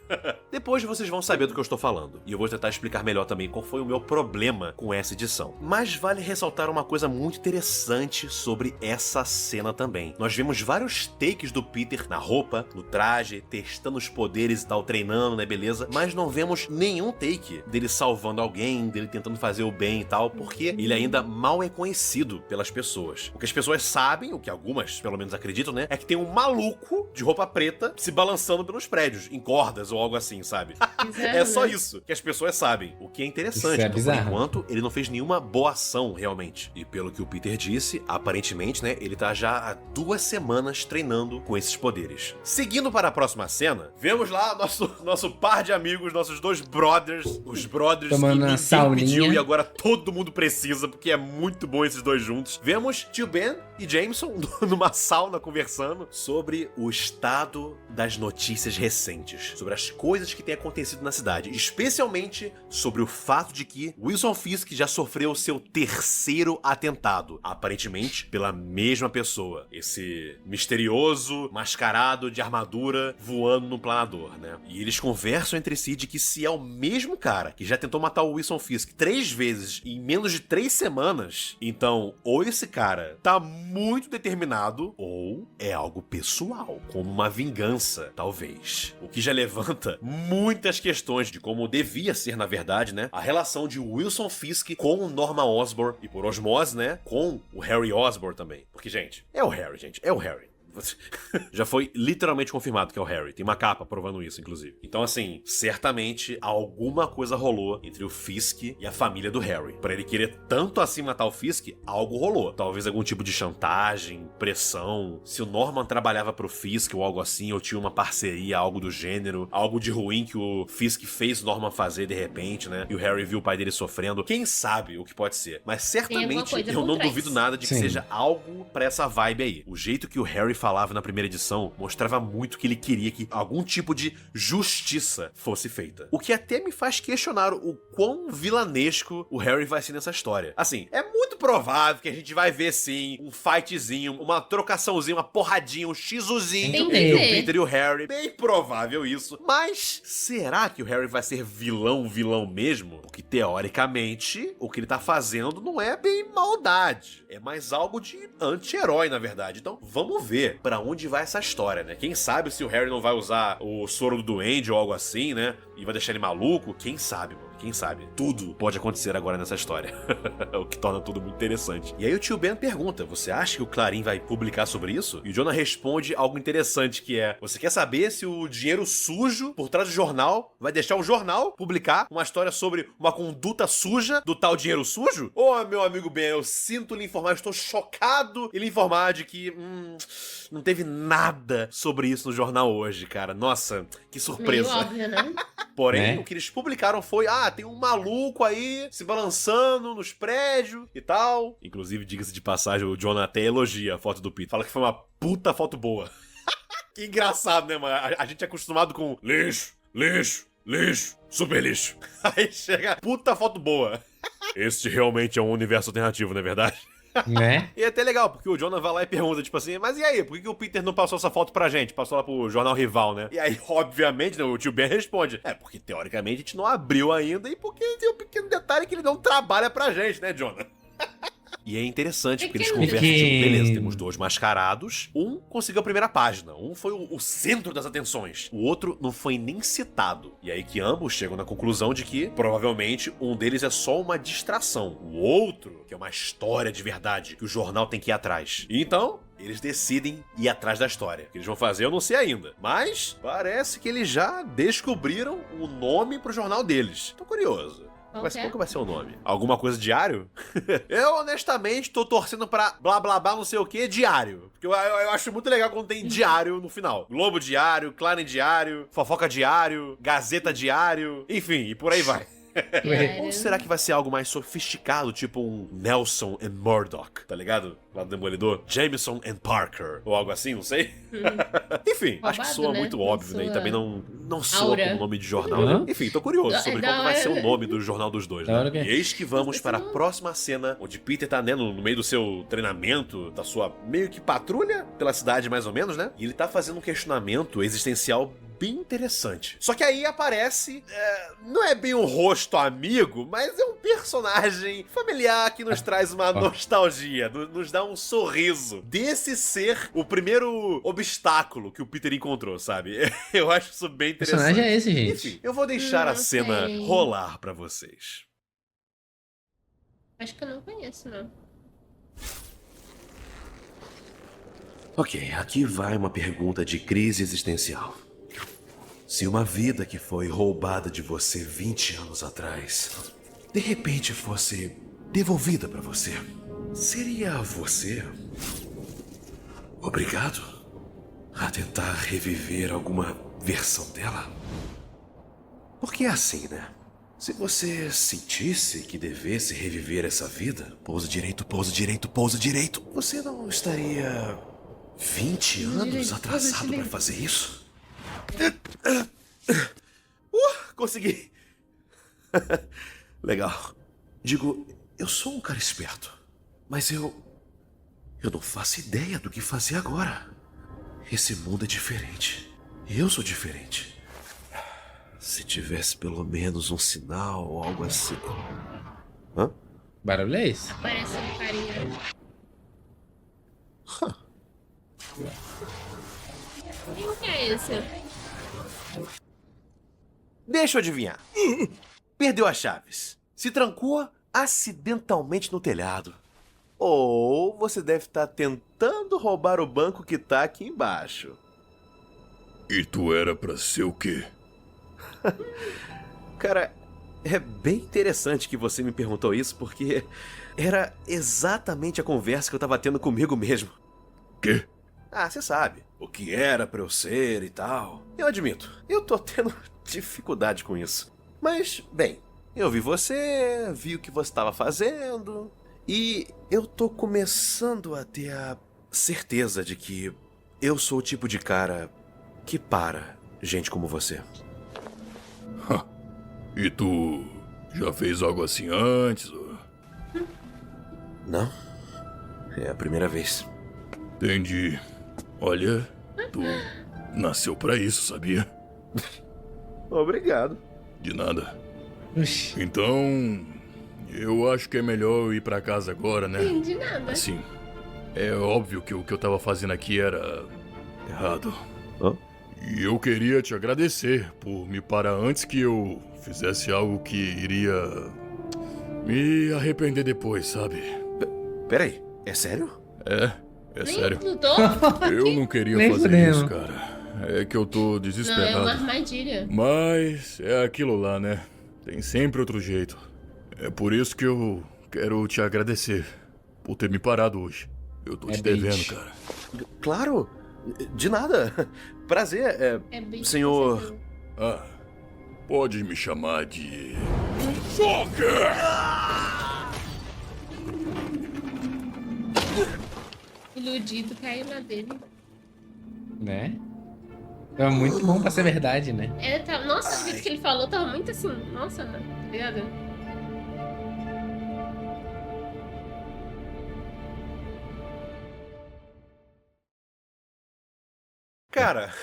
Depois vocês vão saber do que eu estou falando. E eu vou tentar explicar melhor também qual foi o meu problema com essa edição. Mas vale ressaltar uma coisa muito interessante sobre essa cena também. Nós vimos vários takes do Peter na roupa, no traje, testando os poderes e tal, treinando, né, beleza? Mas não vemos nenhum take dele salvando alguém, dele tentando fazer o bem e tal, porque ele ainda mal é conhecido pelas pessoas. O que as pessoas sabem, o que algumas pelo menos acreditam, né, é que tem um maluco de roupa preta se balançando pelos prédios, em cordas ou algo assim, sabe? É só isso que as pessoas sabem. O que é interessante, Isso é bizarro. por enquanto, ele não fez nenhuma boa ação, realmente. E pelo que o Peter disse, aparentemente, né, ele tá já há 2 semanas treinando com esses poderes. Seguindo para a próxima cena, vemos lá nosso par de amigos, nossos 2 brothers, os brothers Tomando que uma ninguém sauninha. pediu e agora todo mundo precisa, porque é muito bom esses 2 juntos. Vemos tio Ben e Jameson numa sauna conversando sobre o estado das notícias recentes, sobre as coisas que têm acontecido na cidade, especialmente sobre o fato de que Wilson Fisk já sofreu seu 3º atentado, aparentemente pela mesma pessoa, esse misterioso mascarado de armadura voando no planador, né? E eles conversam entre si de que se é o mesmo cara que já tentou matar o Wilson Fisk 3 vezes em menos de 3 semanas, então ou esse cara tá muito determinado ou é algo pessoal, como uma vingança, talvez. O que já levanta muitas questões de como devia ser, na verdade, né, a relação de Wilson Fisk com o Norman Osborn e, por osmose, né, com o Harry Osborn também. Porque, gente, é o Harry, gente, é o Harry. Já foi literalmente confirmado que é o Harry. Tem uma capa provando isso, inclusive. Então, assim, certamente alguma coisa rolou entre o Fisk e a família do Harry. Pra ele querer tanto assim matar o Fisk, algo rolou. Talvez algum tipo de chantagem, pressão. Se o Norman trabalhava pro Fisk ou algo assim, ou tinha uma parceria, algo do gênero. Algo de ruim que o Fisk fez o Norman fazer de repente, né? E o Harry viu o pai dele sofrendo. Quem sabe o que pode ser. Mas certamente eu não duvido nada de que seja algo pra essa vibe aí. O jeito que o Harry falava na primeira edição mostrava muito que ele queria que algum tipo de justiça fosse feita. O que até me faz questionar o quão vilanesco o Harry vai ser nessa história. Assim, é muito provável que a gente vai ver, sim, um fightzinho, uma trocaçãozinha, uma porradinha, um xizuzinho entre o Peter e o Harry. Bem provável isso. Mas será que o Harry vai ser vilão mesmo? Porque, teoricamente, o que ele tá fazendo não é bem maldade. É mais algo de anti-herói, na verdade. Então, vamos ver pra onde vai essa história, né? Quem sabe se o Harry não vai usar o soro do duende ou algo assim, né? E vai deixar ele maluco? Quem sabe, mano? Quem sabe? Tudo pode acontecer agora nessa história. O que torna tudo muito interessante. E aí o tio Ben pergunta, você acha que o Clarim vai publicar sobre isso? E o Jonah responde algo interessante, que é, você quer saber se o dinheiro sujo por trás do jornal vai deixar o jornal publicar uma história sobre uma conduta suja do tal dinheiro sujo? Ô, meu amigo Ben, eu sinto lhe informar, eu estou chocado em lhe informar de que não teve nada sobre isso no jornal hoje, cara. Nossa, que surpresa. Meio óbvio, né? Porém, o que eles publicaram foi, tem um maluco aí se balançando nos prédios e tal. Inclusive, diga-se de passagem, o Jonah até elogia a foto do Peter. Fala que foi uma puta foto boa. Que engraçado, né, mano? A gente é acostumado com lixo, lixo, lixo, super lixo. Aí chega, puta foto boa. Este realmente é um universo alternativo, não é verdade? Né? E é até legal, porque o Jonah vai lá e pergunta, tipo assim, mas e aí, por que o Peter não passou essa foto pra gente? Passou lá pro jornal rival, né? E aí, obviamente, né, o tio Ben responde, porque teoricamente a gente não abriu ainda e porque tem um pequeno detalhe que ele não trabalha pra gente, né, Jonah? E é interessante, porque eles conversam, tipo, beleza, temos 2 mascarados, um conseguiu a primeira página, um foi o centro das atenções, o outro não foi nem citado. E aí que ambos chegam na conclusão de que, provavelmente, um deles é só uma distração, o outro, que é uma história de verdade, que o jornal tem que ir atrás. E então, eles decidem ir atrás da história. O que eles vão fazer eu não sei ainda, mas parece que eles já descobriram o nome pro jornal deles. Tô curioso. Qual que vai ser o nome? Alguma coisa diário? Eu, honestamente, tô torcendo pra blá blá blá não sei o que diário. Porque eu acho muito legal quando tem diário no final. Globo diário, Clarim diário, Fofoca diário, Gazeta diário, enfim, e por aí vai. Ou será que vai ser algo mais sofisticado, tipo um Nelson and Murdoch, tá ligado? Lá do Demolidor. Jameson and Parker, ou algo assim, não sei. Enfim, acho que Roubado, soa né? muito Não óbvio, né? E soa também não soa aura. como nome de jornal, né? Enfim, tô curioso sobre Da qual vai ser hora. o nome do jornal dos dois, Da hora né? que- E eis que vamos para a próxima cena, onde Peter tá, né, no meio do seu treinamento, da sua meio que patrulha pela cidade, mais ou menos, né? E ele tá fazendo um questionamento existencial bem interessante. Só que aí aparece, não é bem um rosto amigo, mas é um personagem familiar que nos traz uma nostalgia, nos dá um sorriso desse ser o primeiro obstáculo que o Peter encontrou, sabe? Eu acho isso bem Que interessante. personagem é esse, gente? Enfim, eu vou deixar a cena sei. rolar pra vocês. Acho que eu não conheço, não. Ok, aqui vai uma pergunta de crise existencial. Se uma vida que foi roubada de você 20 anos atrás, de repente fosse devolvida pra você, seria você obrigado a tentar reviver alguma versão dela? Porque é assim, né? Se você sentisse que devesse reviver essa vida, pouso direito, pouso direito, pouso direito, você não estaria 20 anos atrasado pra fazer isso? Consegui! Legal. Digo, eu sou um cara esperto, mas eu não faço ideia do que fazer agora. Esse mundo é diferente. Eu sou diferente. Se tivesse pelo menos um sinal ou algo assim. Hã? Barulho é esse? Parece um carinha. Quem que é esse? Deixa eu adivinhar. Perdeu as chaves. Se trancou acidentalmente no telhado. Ou você deve estar tentando roubar o banco que tá aqui embaixo. E tu era pra ser o quê? Cara, é bem interessante que você me perguntou isso, porque era exatamente a conversa que eu tava tendo comigo mesmo. Quê? Ah, você sabe. O que era pra eu ser e tal. Eu admito, eu tô tendo dificuldade com isso. Mas, bem, eu vi você, vi o que você estava fazendo, e eu tô começando a ter a certeza de que eu sou o tipo de cara que para gente como você. E tu já fez algo assim antes? Ou... Não? É a primeira vez. Entendi. Olha, tu nasceu pra isso, sabia? Obrigado. De nada. Oxi. Então, eu acho que é melhor eu ir pra casa agora, né? De nada. Assim, é óbvio que o que eu tava fazendo aqui era errado. Hã? E eu queria te agradecer por me parar antes que eu fizesse algo que iria me arrepender depois, sabe? Peraí, é sério? É Nem sério. lutou? Eu não queria Nem fazer fudendo. isso, cara. É que eu tô Não, é desesperado. uma armadilha. Mas é aquilo lá, né? Tem sempre outro jeito. É por isso que eu quero te agradecer por ter me parado hoje. Eu tô É te bait. devendo, cara. Claro, de nada. Prazer, É bem senhor... difícil. Ah, pode me chamar de... Iludido, caiu na dele. Né? É muito bom pra ser verdade, né? É, tá... Nossa, o jeito que ele falou tava muito assim. Nossa, tá ligado? Cara,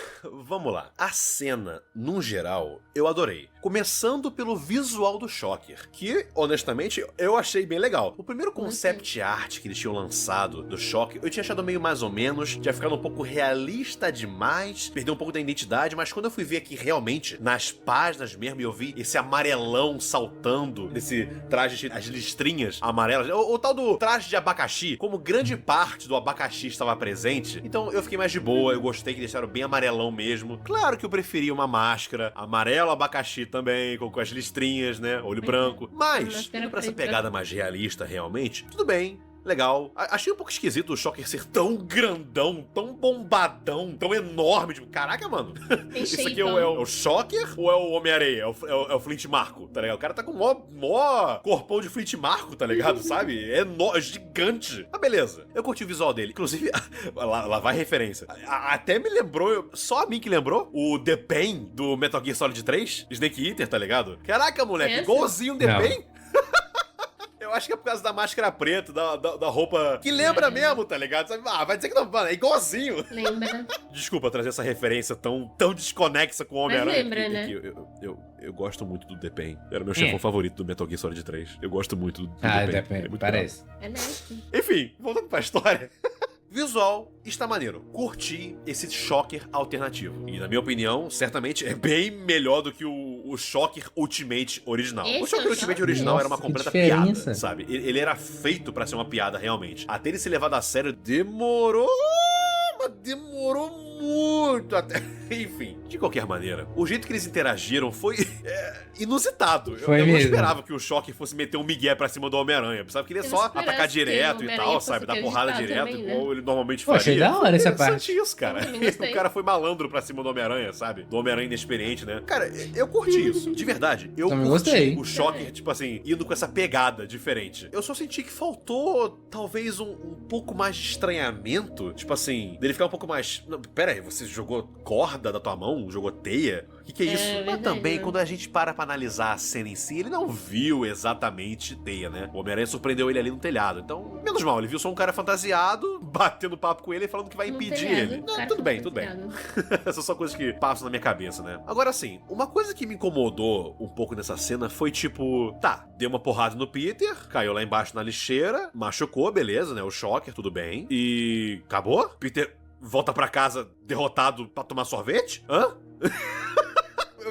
vamos lá. A cena, num geral, eu adorei. Começando pelo visual do Shocker, que, honestamente, eu achei bem legal. O primeiro concept art que eles tinham lançado do Shocker, eu tinha achado meio mais ou menos, tinha ficado um pouco realista demais, perdeu um pouco da identidade, mas quando eu fui ver aqui realmente, nas páginas mesmo, eu vi esse amarelão saltando nesse traje, as listrinhas amarelas, o tal do traje de abacaxi, como grande parte do abacaxi estava presente, então eu fiquei mais de boa, eu gostei que deixaram bem amarelão mesmo. Claro que eu preferia uma máscara, amarelo abacaxi também, com as listrinhas, né, olho branco, mas, Máscara indo pra essa preta. pegada mais realista realmente, tudo bem. legal. Achei um pouco esquisito o Shocker ser tão grandão, tão bombadão, tão enorme. Tipo, caraca, mano. Isso aqui é o Shocker ou é o Homem-Areia? É o Flint Marco, tá ligado? O cara tá com mó corpão de Flint Marco, tá ligado? Sabe? É gigante. Ah, beleza. Eu curti o visual dele. Inclusive, lá vai referência. Até me lembrou, só a mim que lembrou, o The Pain do Metal Gear Solid 3, Snake Eater, tá ligado? Caraca, moleque, igualzinho o The Pain. Eu acho que é por causa da máscara preta, da roupa que lembra mesmo, tá ligado? Sabe? Vai dizer que não, mano, é igualzinho. Lembra. Desculpa trazer essa referência tão desconexa com o Homem-Aranha. Lembra, né? Eu gosto muito do The Pain. Era o meu chefão favorito do Metal Gear Solid 3. Eu gosto muito do The Pain. Parece. É mesmo. Enfim, voltando pra história. Visual está maneiro. Curti esse Shocker alternativo. E, na minha opinião, certamente é bem melhor do que o Shocker Ultimate original. O Shocker Ultimate original era uma completa piada, sabe? Ele era feito pra ser uma piada, realmente. Até ele ser levado a sério, demorou muito até... Enfim, de qualquer maneira, o jeito que eles interagiram foi inusitado. Eu não esperava que o Shocker fosse meter um migué pra cima do Homem-Aranha. Eu pensava que ele ia só atacar direto e tal, sabe? Dar porrada direto, também, igual né? ele normalmente faria. Achei da hora essa parte. Isso, cara. O cara foi malandro pra cima do Homem-Aranha, sabe? Do Homem-Aranha inexperiente, né? Cara, eu curti isso. De verdade. Eu curti o Shocker, tipo assim, indo com essa pegada diferente. Eu só senti que faltou, talvez, um pouco mais de estranhamento. Tipo assim, dele ficar um pouco mais... Não, pera aí, você jogou corda da tua mão? Jogou teia? O que é isso? Mas também, quando a gente para pra analisar a cena em si, ele não viu exatamente teia, né? O Homem-Aranha surpreendeu ele ali no telhado. Então, menos mal, ele viu só um cara fantasiado, batendo papo com ele e falando que vai impedir ele. Não, tudo bem. Essas são coisas que passam na minha cabeça, né? Agora, assim, uma coisa que me incomodou um pouco nessa cena foi tipo, tá, deu uma porrada no Peter, caiu lá embaixo na lixeira, machucou, beleza, né? O Shocker, tudo bem. E acabou? Peter volta pra casa derrotado pra tomar sorvete? Hã?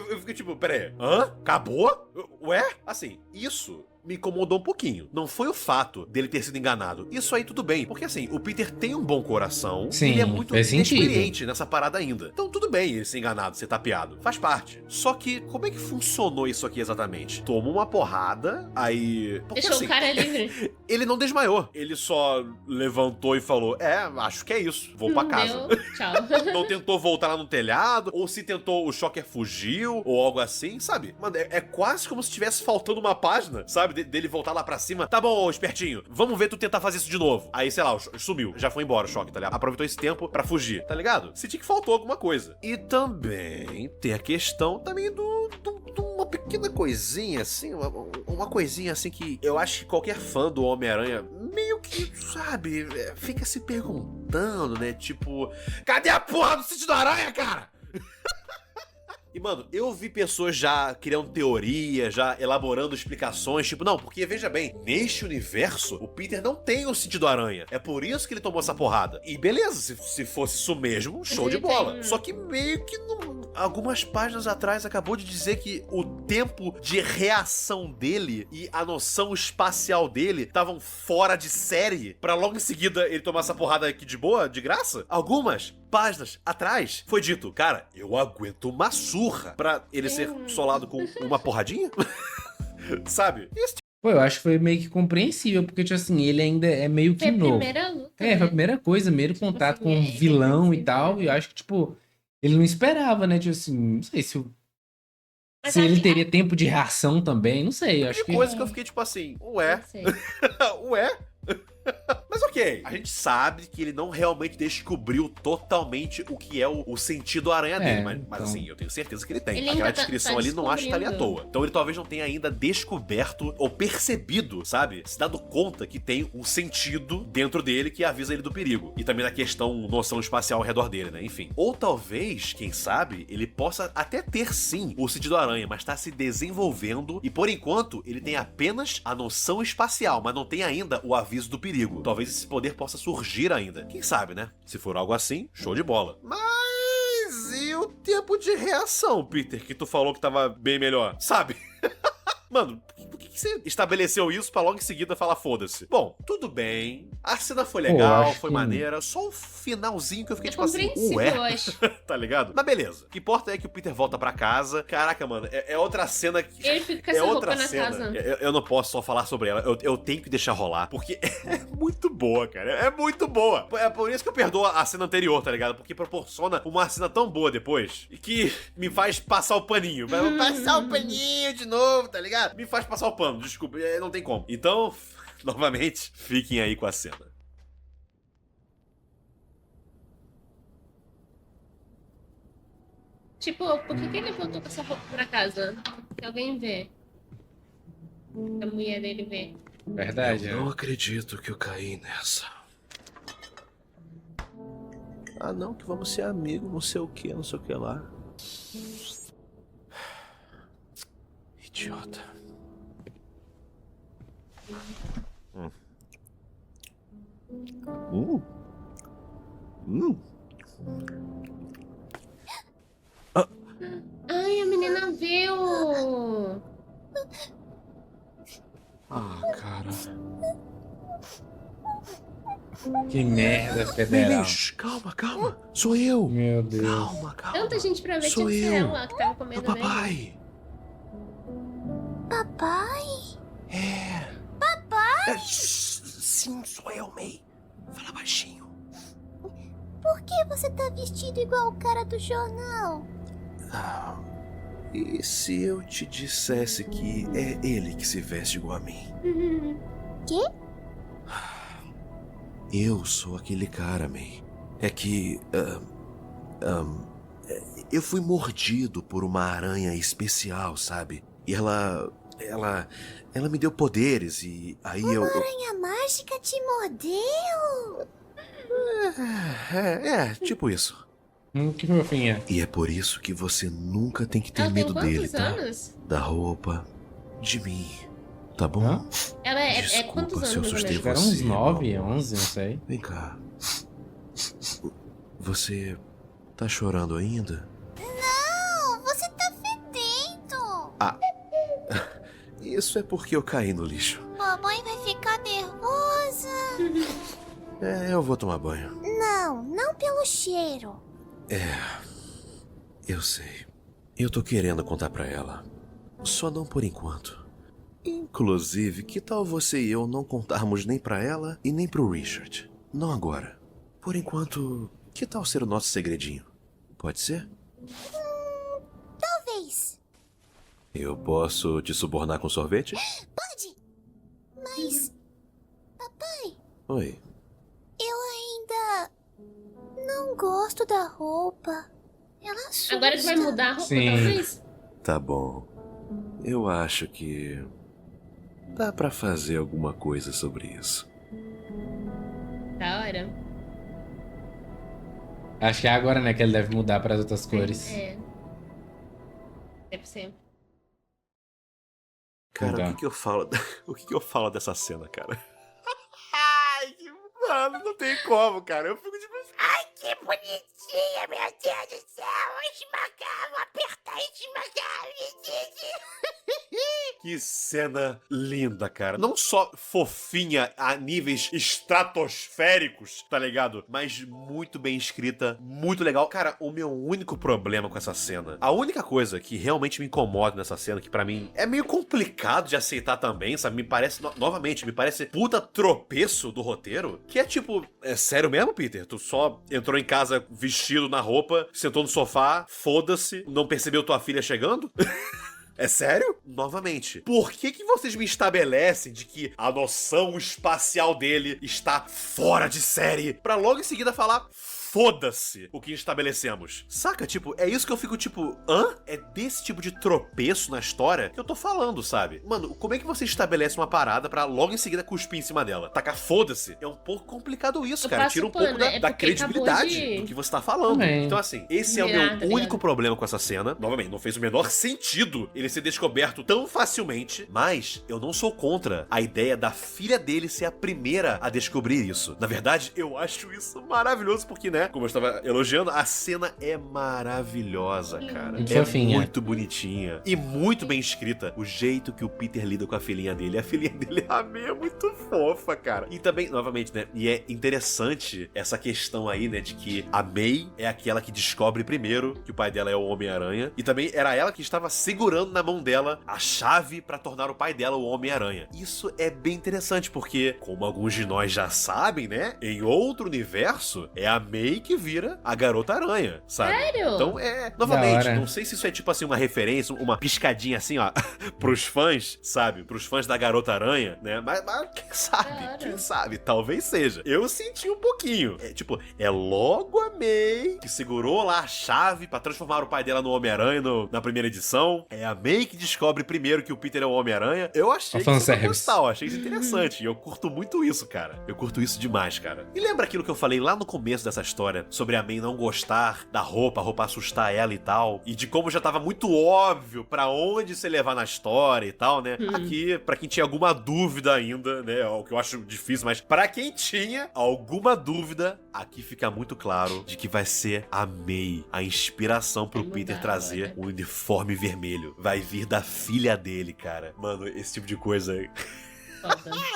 Eu fiquei tipo, pera aí, hã? Acabou? Ué? Assim, isso me incomodou um pouquinho. Não foi o fato dele ter sido enganado. Isso aí tudo bem, porque assim, o Peter tem um bom coração. Sim, ele é muito inexperiente sentido nessa parada ainda. Então tudo bem ele ser enganado, ser tapeado. Faz parte. Só que, como é que funcionou isso aqui exatamente? Tomou uma porrada, aí... Porque, deixou assim, o cara livre. Ele não desmaiou. Ele só levantou e falou, acho que é isso. Vou pra casa. Tchau. Não tentou voltar lá no telhado, ou se tentou, o Shocker fugiu, ou algo assim, sabe? Mano, é quase como se tivesse faltando uma página, sabe? Dele voltar lá pra cima. Tá bom, ô espertinho, vamos ver tu tentar fazer isso de novo. Aí, sei lá, sumiu. Já foi embora o Shocker, tá ligado? Aproveitou esse tempo pra fugir, tá ligado? Senti que faltou alguma coisa. E também tem a questão também uma pequena coisinha assim, uma coisinha assim que eu acho que qualquer fã do Homem-Aranha meio que, sabe, fica se perguntando, né? Tipo, cadê a porra do sentido da aranha, cara? E, mano, eu vi pessoas já criando teoria, já elaborando explicações, tipo, não, porque, veja bem, neste universo, o Peter não tem o sentido aranha. É por isso que ele tomou essa porrada. E beleza, se fosse isso mesmo, show de bola. Só que meio que algumas páginas atrás acabou de dizer que o tempo de reação dele e a noção espacial dele estavam fora de série pra logo em seguida ele tomar essa porrada aqui de boa, de graça. Algumas páginas atrás foi dito, cara, eu aguento uma surra pra ele ser solado com uma porradinha? Sabe? Pô, eu acho que foi meio que compreensível, porque, tipo assim, ele ainda é meio que novo. Foi a primeira luta, foi a primeira coisa, primeiro contato com um vilão e tal, e eu acho que, tipo, ele não esperava, né? Tipo assim, não sei se ele teria tempo de reação também, não sei, eu acho que... coisa que eu fiquei, tipo assim, ué? Ué? Mas ok, a gente sabe que ele não realmente descobriu totalmente o que é o sentido aranha dele, mas então... assim, eu tenho certeza que ele tem. Ele aquela descrição ali não acho que tá ali à toa. Então ele talvez não tenha ainda descoberto ou percebido, sabe? Se dado conta que tem um sentido dentro dele que avisa ele do perigo. E também da questão noção espacial ao redor dele, né? Enfim. Ou talvez, quem sabe, ele possa até ter sim o sentido aranha, mas tá se desenvolvendo e por enquanto ele tem apenas a noção espacial, mas não tem ainda o aviso do perigo. Talvez esse poder possa surgir ainda. Quem sabe, né? Se for algo assim, show de bola. Mas e o tempo de reação, Peter, que tu falou que tava bem melhor? Sabe? Mano, por que que você estabeleceu isso pra logo em seguida falar foda-se? Bom, tudo bem. A cena foi legal, foi maneira. Só o finalzinho que eu fiquei tipo assim, ué. Eu acho. Tá ligado? Mas beleza. O que importa é que o Peter volta pra casa. Caraca, mano, é outra cena que... Ele fica com essa roupa na casa. Eu não posso só falar sobre ela. Eu tenho que deixar rolar. Porque é muito boa, cara. É muito boa. É por isso que eu perdoo a cena anterior, tá ligado? Porque proporciona uma cena tão boa depois e que me faz passar o paninho. Vai passar o paninho de novo, tá ligado? Me faz passar o pano, desculpa, não tem como. Então, novamente, fiquem aí com a cena. Tipo, por que ele voltou com essa roupa pra casa? Se alguém vê. A mulher dele vê. Verdade. Eu não acredito que eu caí nessa. Ah, não, que vamos ser amigos, não sei o que, não sei o que lá. Idiota. Ai, a menina viu! Ah, cara. Que merda, federal. Calma. Sou eu. Meu Deus. Calma. Tanta gente pra ver, Sou tinha que ser eu. ela que tava com medo dele. Papai. Papai? É. Papai? Sim, sou eu, May. Fala baixinho. Por que você tá vestido igual o cara do jornal? Ah, e se eu te dissesse que é ele que se veste igual a mim? Quê? Eu sou aquele cara, May. É que... eu fui mordido por uma aranha especial, sabe? E ela me deu poderes e aí Uma aranha mágica te mordeu? Tipo isso. Que fofinha. E é por isso que você nunca tem que ter Ela tem medo dele, quantos tá? anos? Da roupa, de mim, tá bom? Hã? Ela é Desculpa quantos se eu anos, mais ou assustei menos? Era uns você. 9, 11, não sei. Vem cá. Você tá chorando ainda? Não, você tá fedendo. Isso é porque eu caí no lixo. Mamãe vai ficar nervosa. Eu vou tomar banho. Não pelo cheiro. Eu sei. Eu tô querendo contar pra ela. Só não por enquanto. Inclusive, que tal você e eu não contarmos nem pra ela e nem pro Richard? Não agora. Por enquanto, que tal ser o nosso segredinho? Pode ser? Talvez. Eu posso te subornar com sorvete? Pode. Mas... Papai, Oi. eu ainda... não gosto da roupa. Ela assusta. Agora que vai mudar a roupa, Sim. talvez? Tá bom. Eu acho que... dá pra fazer alguma coisa sobre isso. Da hora. Acho que é agora, né, que ele deve mudar para as outras cores. É. Deve ser. Cara, Então. o que eu falo... o que eu falo dessa cena, cara? Ai, mano, não tem como, cara. Eu fico tipo... Ai, que bonitinha, meu Deus do céu. Esmagar, vou apertar e esmagar, meu Deus. Que cena linda, cara. Não só fofinha a níveis estratosféricos, tá ligado? Mas muito bem escrita, muito legal. Cara, o meu único problema com essa cena, a única coisa que realmente me incomoda nessa cena, que pra mim é meio complicado de aceitar também, sabe? Me parece, novamente, me parece puta tropeço do roteiro, que é tipo, é sério mesmo, Peter? Tu só entrou em casa vestido na roupa, sentou no sofá, foda-se, não percebeu tua filha chegando? É sério? Novamente, por que vocês me estabelecem de que a noção espacial dele está fora de série pra logo em seguida falar foda-se o que estabelecemos? Saca? Tipo, é isso que eu fico tipo, hã? É desse tipo de tropeço na história que eu tô falando, sabe? Mano, como é que você estabelece uma parada pra logo em seguida cuspir em cima dela? Tacar foda-se? É um pouco complicado isso, Eu cara. passo Tira um pano, pouco é da porque credibilidade acabou de do que você tá falando. Também. Então assim, esse é o Virar, meu tá ligado? único problema com essa cena. Novamente, não fez o menor sentido ele ser descoberto tão facilmente, mas eu não sou contra a ideia da filha dele ser a primeira a descobrir isso. Na verdade, eu acho isso maravilhoso porque, né, né? Como eu estava elogiando, a cena é maravilhosa, cara. Muito É fofinha. muito bonitinha e muito bem escrita. O jeito que o Peter lida com a filhinha dele. A filhinha dele, a May, é muito fofa, cara. E também, novamente, né? E é interessante essa questão aí, né? De que a May é aquela que descobre primeiro que o pai dela é o Homem-Aranha. E também era ela que estava segurando na mão dela a chave pra tornar o pai dela o Homem-Aranha. Isso é bem interessante, porque, como alguns de nós já sabem, né? Em outro universo, é a May que vira a Garota-Aranha, sabe? Sério? Então novamente, não sei se isso é tipo assim uma referência, uma piscadinha assim, ó, pros fãs, sabe? Pros fãs da Garota-Aranha, né? Mas quem sabe? Quem sabe? Talvez seja. Eu senti um pouquinho. É logo a May que segurou lá a chave pra transformar o pai dela no Homem-Aranha na primeira edição. É a May que descobre primeiro que o Peter é o Homem-Aranha. Eu achei que isso ia gostar, eu achei isso interessante. E eu curto muito isso, cara. Eu curto isso demais, cara. E lembra aquilo que eu falei lá no começo dessa história sobre a May não gostar da roupa, a roupa assustar ela e tal, e de como já tava muito óbvio pra onde se levar na história e tal, né? Aqui, pra quem tinha alguma dúvida ainda, né? O que eu acho difícil, mas pra quem tinha alguma dúvida, aqui fica muito claro de que vai ser a May, a inspiração pro Peter trazer o uniforme vermelho. Vai vir da filha dele, cara. Mano, esse tipo de coisa aí.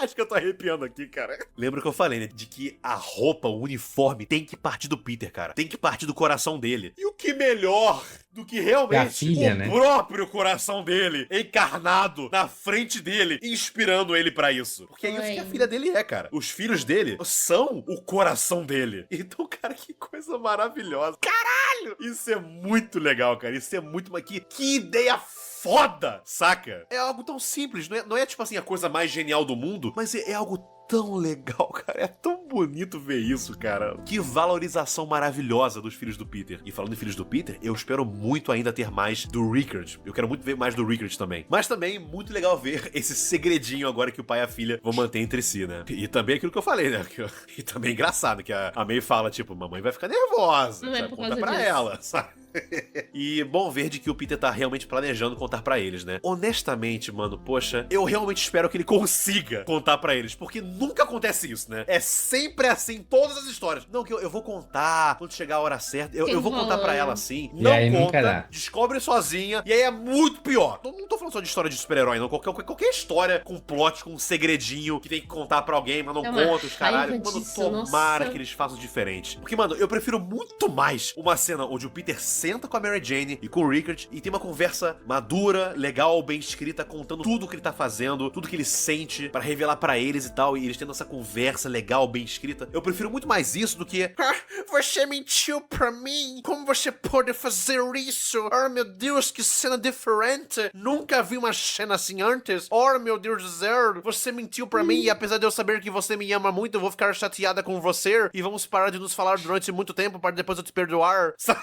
Acho que eu tô arrepiando aqui, cara. Lembra que eu falei, né? De que a roupa, o uniforme, tem que partir do Peter, cara. Tem que partir do coração dele. E o que melhor do que realmente filha, né? próprio coração dele, encarnado na frente dele, inspirando ele pra isso. Porque é isso que a filha dele é, cara. Os filhos dele são o coração dele. Então, cara, que coisa maravilhosa. Caralho! Isso é muito legal, cara. Isso é muito... Que ideia foda, saca? É algo tão simples, não é tipo assim a coisa mais genial do mundo, mas é algo tão legal, cara. É tão bonito ver isso, cara. Que valorização maravilhosa dos filhos do Peter. E falando em filhos do Peter, eu espero muito ainda ter mais do Rickard. Eu quero muito ver mais do Rickard também. Mas também muito legal ver esse segredinho agora que o pai e a filha vão manter entre si, né? E também aquilo que eu falei, né? E também é engraçado que a May fala, tipo, mamãe vai ficar nervosa, Não sabe? é por Conta causa pra disso. ela, sabe? E bom ver de que o Peter tá realmente planejando contar pra eles, né? Honestamente, mano, poxa, eu realmente espero que ele consiga contar pra eles, porque nunca acontece isso, né? É sempre assim, todas as histórias. Não, que eu vou contar quando chegar a hora certa, eu vou contar pra ela assim. E Não aí nunca conta, dá. descobre sozinha, e aí é muito pior. Não tô falando só de história de super-herói, não. Qualquer história com plot, com um segredinho que tem que contar pra alguém, mas não É uma conta os caralho. raiva Mano, disso, tomara nossa. que eles façam diferente. Porque, mano, eu prefiro muito mais uma cena onde o Peter senta com a Mary Jane e com o Rickard e tem uma conversa madura, legal, bem escrita, contando tudo o que ele tá fazendo, tudo que ele sente pra revelar pra eles e tal, e eles tendo essa conversa legal, bem escrita. Eu prefiro muito mais isso do que você mentiu pra mim, como você pode fazer isso? Oh meu Deus, que cena diferente, nunca vi uma cena assim antes. Oh meu Deus do céu, você mentiu pra mim e apesar de eu saber que você me ama muito, eu vou ficar chateada com você e vamos parar de nos falar durante muito tempo para depois eu te perdoar. Sabe?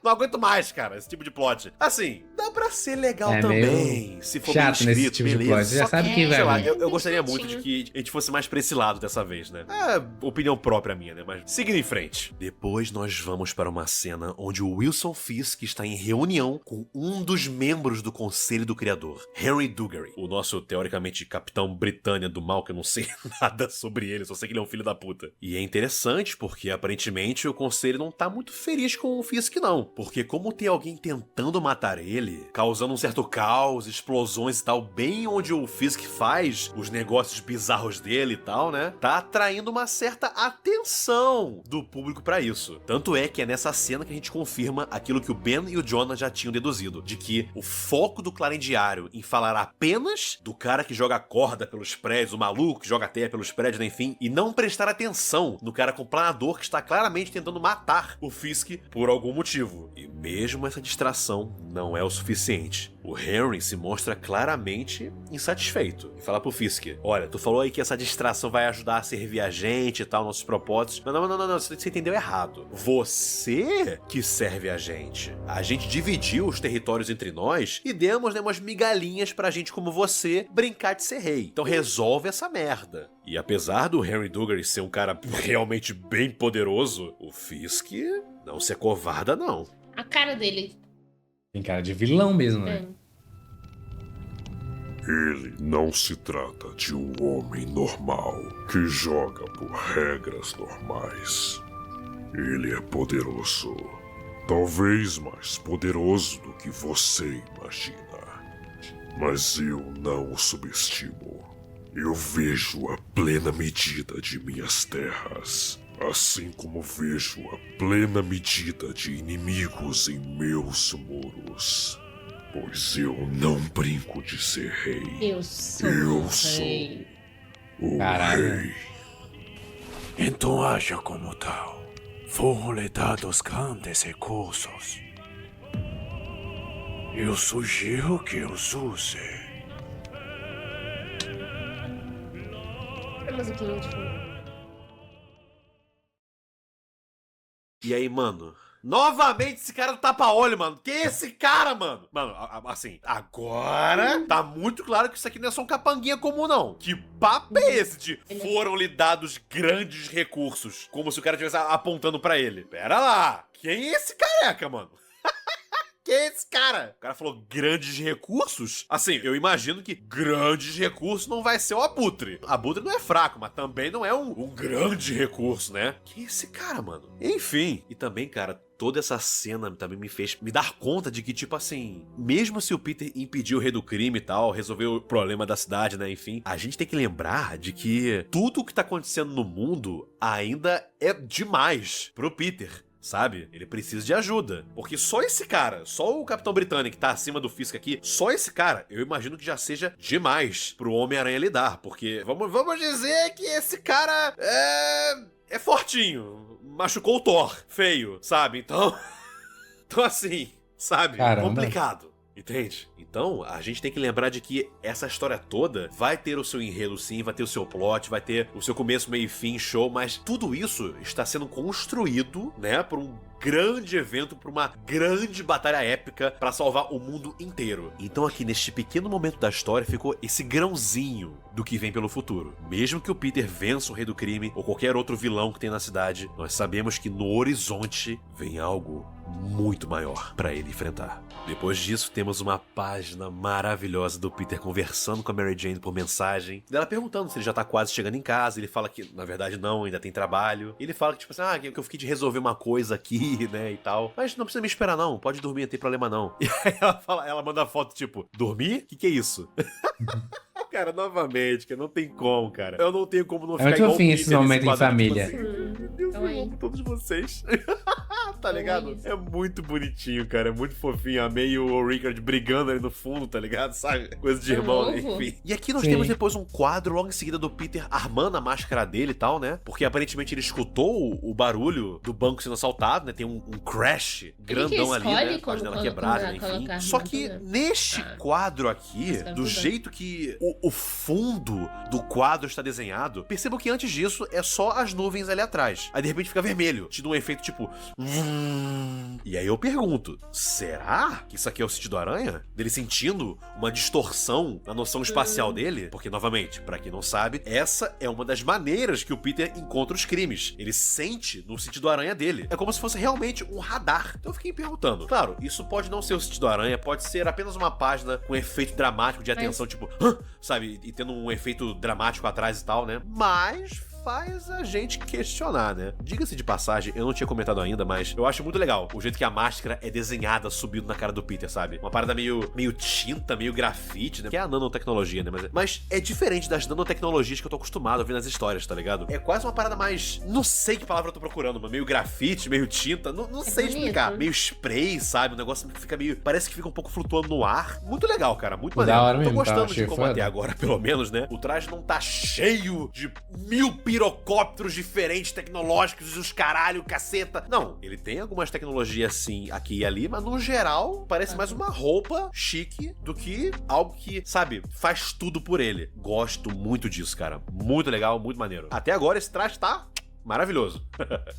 Não aguento mais, cara, esse tipo de plot. Assim, dá pra ser legal também, se for bem chato escrito, nesse tipo de beleza. plot. Você já Só sabe que, que vai sei lá, vir. eu gostaria muito de que a gente fosse mais pra esse lado dessa vez, né? É opinião própria minha, né? Mas seguindo em frente. Depois nós vamos para uma cena onde o Wilson Fisk está em reunião com um dos membros do Conselho do Criador, Henry Dugarry, o nosso, teoricamente, Capitão Britânia do mal, que eu não sei nada sobre ele, só sei que ele é um filho da puta. E é interessante porque, aparentemente, o Conselho não tá muito feliz com o Fisk, não. Porque como tem alguém tentando matar ele, causando um certo caos, explosões e tal, bem onde o Fisk faz os negócios bizarros dele e tal, né? Tá atraindo uma certa atenção do público pra isso. Tanto é que é nessa cena que a gente confirma aquilo que o Ben e o Jonah já tinham deduzido, de que o foco do Clarim Diário em falar apenas do cara que joga corda pelos prédios, o maluco que joga terra pelos prédios, né, enfim, e não prestar atenção no cara com planador que está claramente tentando matar o Fisk por algum motivo. E mesmo essa distração não é o suficiente. O Henry se mostra claramente insatisfeito e fala pro Fisk: olha, tu falou aí que essa distração vai ajudar a servir a gente e tal, nossos propósitos. Não, você entendeu errado. Você que serve a gente. A gente dividiu os territórios entre nós e demos, né, umas migalhinhas pra gente como você brincar de ser rei. Então resolve essa merda. E apesar do Henry Dugarry ser um cara realmente bem poderoso, o Fisk não se acovarda, não. A cara dele. Tem cara de vilão mesmo, né? Ele não se trata de um homem normal que joga por regras normais. Ele é poderoso. Talvez mais poderoso do que você imagina. Mas eu não o subestimo. Eu vejo a plena medida de minhas terras, assim como vejo a plena medida de inimigos em meus muros. Pois eu não brinco de ser rei. Eu sou rei. O Caralho. rei. Então haja como tal. Foram-lhe dados grandes recursos. Eu sugiro que os use. A musiquinha de fundo. E aí, mano? Novamente esse cara do tapa-olho, mano. Que é esse cara, mano? Mano, assim, agora tá muito claro que isso aqui não é só um capanguinha comum, não. Que papo é esse de foram-lhe dados grandes recursos? Como se o cara estivesse apontando pra ele. Pera lá. Quem é esse careca, mano? Quem é esse cara? O cara falou grandes recursos? Assim, eu imagino que grandes recursos não vai ser o Abutre. Abutre não é fraco, mas também não é um grande recurso, né? Quem é esse cara, mano? Enfim. E também, cara, toda essa cena também me fez me dar conta de que, tipo assim, mesmo se o Peter impediu o rei do crime e tal, resolveu o problema da cidade, né, enfim, a gente tem que lembrar de que tudo o que tá acontecendo no mundo ainda é demais pro Peter. Sabe? Ele precisa de ajuda. Porque só esse cara, só o Capitão Britânico que tá acima do Fisk aqui, só esse cara, eu imagino que já seja demais pro Homem-Aranha lidar. Porque, vamos dizer que esse cara é fortinho. Machucou o Thor, feio, sabe? Então, assim, sabe? Caramba. Complicado. Entende? Então, a gente tem que lembrar de que essa história toda vai ter o seu enredo sim, vai ter o seu plot, vai ter o seu começo, meio e fim, show, mas tudo isso está sendo construído, né, por um grande evento, por uma grande batalha épica pra salvar o mundo inteiro. Então aqui neste pequeno momento da história ficou esse grãozinho do que vem pelo futuro. Mesmo que o Peter vença o Rei do Crime ou qualquer outro vilão que tem na cidade, nós sabemos que no horizonte vem algo muito maior pra ele enfrentar. Depois disso, temos uma página maravilhosa do Peter conversando com a Mary Jane por mensagem, dela perguntando se ele já tá quase chegando em casa. Ele fala que, na verdade, não, ainda tem trabalho. Ele fala que, tipo assim, que eu fiquei de resolver uma coisa aqui, né, e tal. Mas não precisa me esperar, não. Pode dormir, não tem problema, não. E aí ela manda a foto, tipo, dormir? Que é isso? Cara, novamente, que não tem como, cara. Eu não tenho como não ficar igual o Peter esses momentos em família. Tipo assim, meu Deus, eu amo todos vocês. Tá ligado? É muito bonitinho, cara. É muito fofinho. A May e o Rickard brigando ali no fundo, tá ligado? Sabe? Coisa de irmão, enfim. E aqui nós temos depois um quadro logo em seguida do Peter armando a máscara dele e tal, né? Porque aparentemente ele escutou o barulho do banco sendo assaltado, né? Tem um crash grandão ali, né? Com a janela quebrada, enfim. Só que neste quadro aqui, do jeito que o fundo do quadro está desenhado, perceba que antes disso é só as nuvens ali atrás. Aí de repente fica vermelho, te dá um efeito tipo... E aí eu pergunto, será que isso aqui é o sentido aranha? Dele sentindo uma distorção na noção espacial dele? Porque, novamente, pra quem não sabe, essa é uma das maneiras que o Peter encontra os crimes. Ele sente no sentido aranha dele. É como se fosse realmente um radar. Então eu fiquei me perguntando. Claro, isso pode não ser o sentido aranha, pode ser apenas uma página com efeito dramático de atenção, tipo, sabe? E tendo um efeito dramático atrás e tal, né? Mas faz a gente questionar, né? Diga-se de passagem, eu não tinha comentado ainda, mas eu acho muito legal o jeito que a máscara é desenhada subindo na cara do Peter, sabe? Uma parada meio tinta, meio grafite, né? Que é a nanotecnologia, né? Mas é diferente das nanotecnologias que eu tô acostumado a ver nas histórias, tá ligado? É quase uma parada mais... Não sei que palavra eu tô procurando, mas meio grafite, meio tinta, não sei explicar. Meio spray, sabe? O negócio que fica meio... Parece que fica um pouco flutuando no ar. Muito legal, cara. Muito maneiro. Da hora tô mesmo, gostando de como foda. até agora, pelo menos, né? O traje não tá cheio de 1000 pirocópteros diferentes, tecnológicos, os caralho, caceta. Não, ele tem algumas tecnologias assim, aqui e ali, mas no geral, parece mais uma roupa chique do que algo que, sabe, faz tudo por ele. Gosto muito disso, cara. Muito legal, muito maneiro. Até agora esse traje tá... maravilhoso.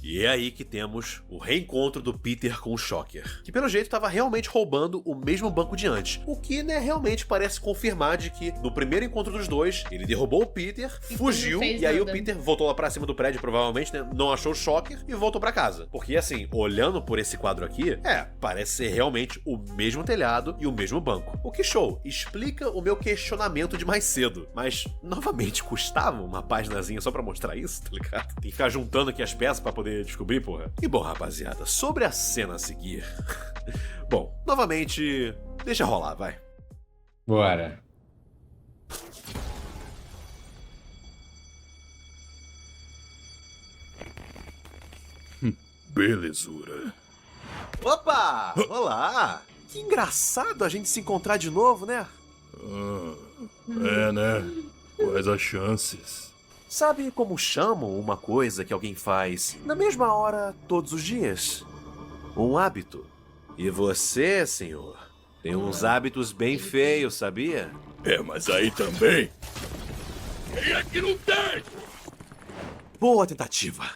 E é aí que temos o reencontro do Peter com o Shocker, que pelo jeito estava realmente roubando o mesmo banco de antes. O que, né, realmente parece confirmar de que no primeiro encontro dos dois, ele derrubou o Peter, fugiu, e aí o Peter voltou lá pra cima do prédio, provavelmente, né, não achou o Shocker e voltou pra casa. Porque assim, olhando por esse quadro aqui, parece ser realmente o mesmo telhado e o mesmo banco. O que show, explica o meu questionamento de mais cedo. Mas, novamente, custava uma paginazinha só pra mostrar isso, tá ligado? Tem que ficar juntando aqui as peças pra poder descobrir, porra. E bom, rapaziada, sobre a cena a seguir... Bom, novamente, deixa rolar, vai. Bora. Belezura. Opa! Olá! Que engraçado a gente se encontrar de novo, né? Né? Quais as chances? Sabe como chamam uma coisa que alguém faz na mesma hora todos os dias? Um hábito. E você, senhor, tem uns hábitos bem feios, sabia? Mas aí também. Quem é que não tem? Boa tentativa.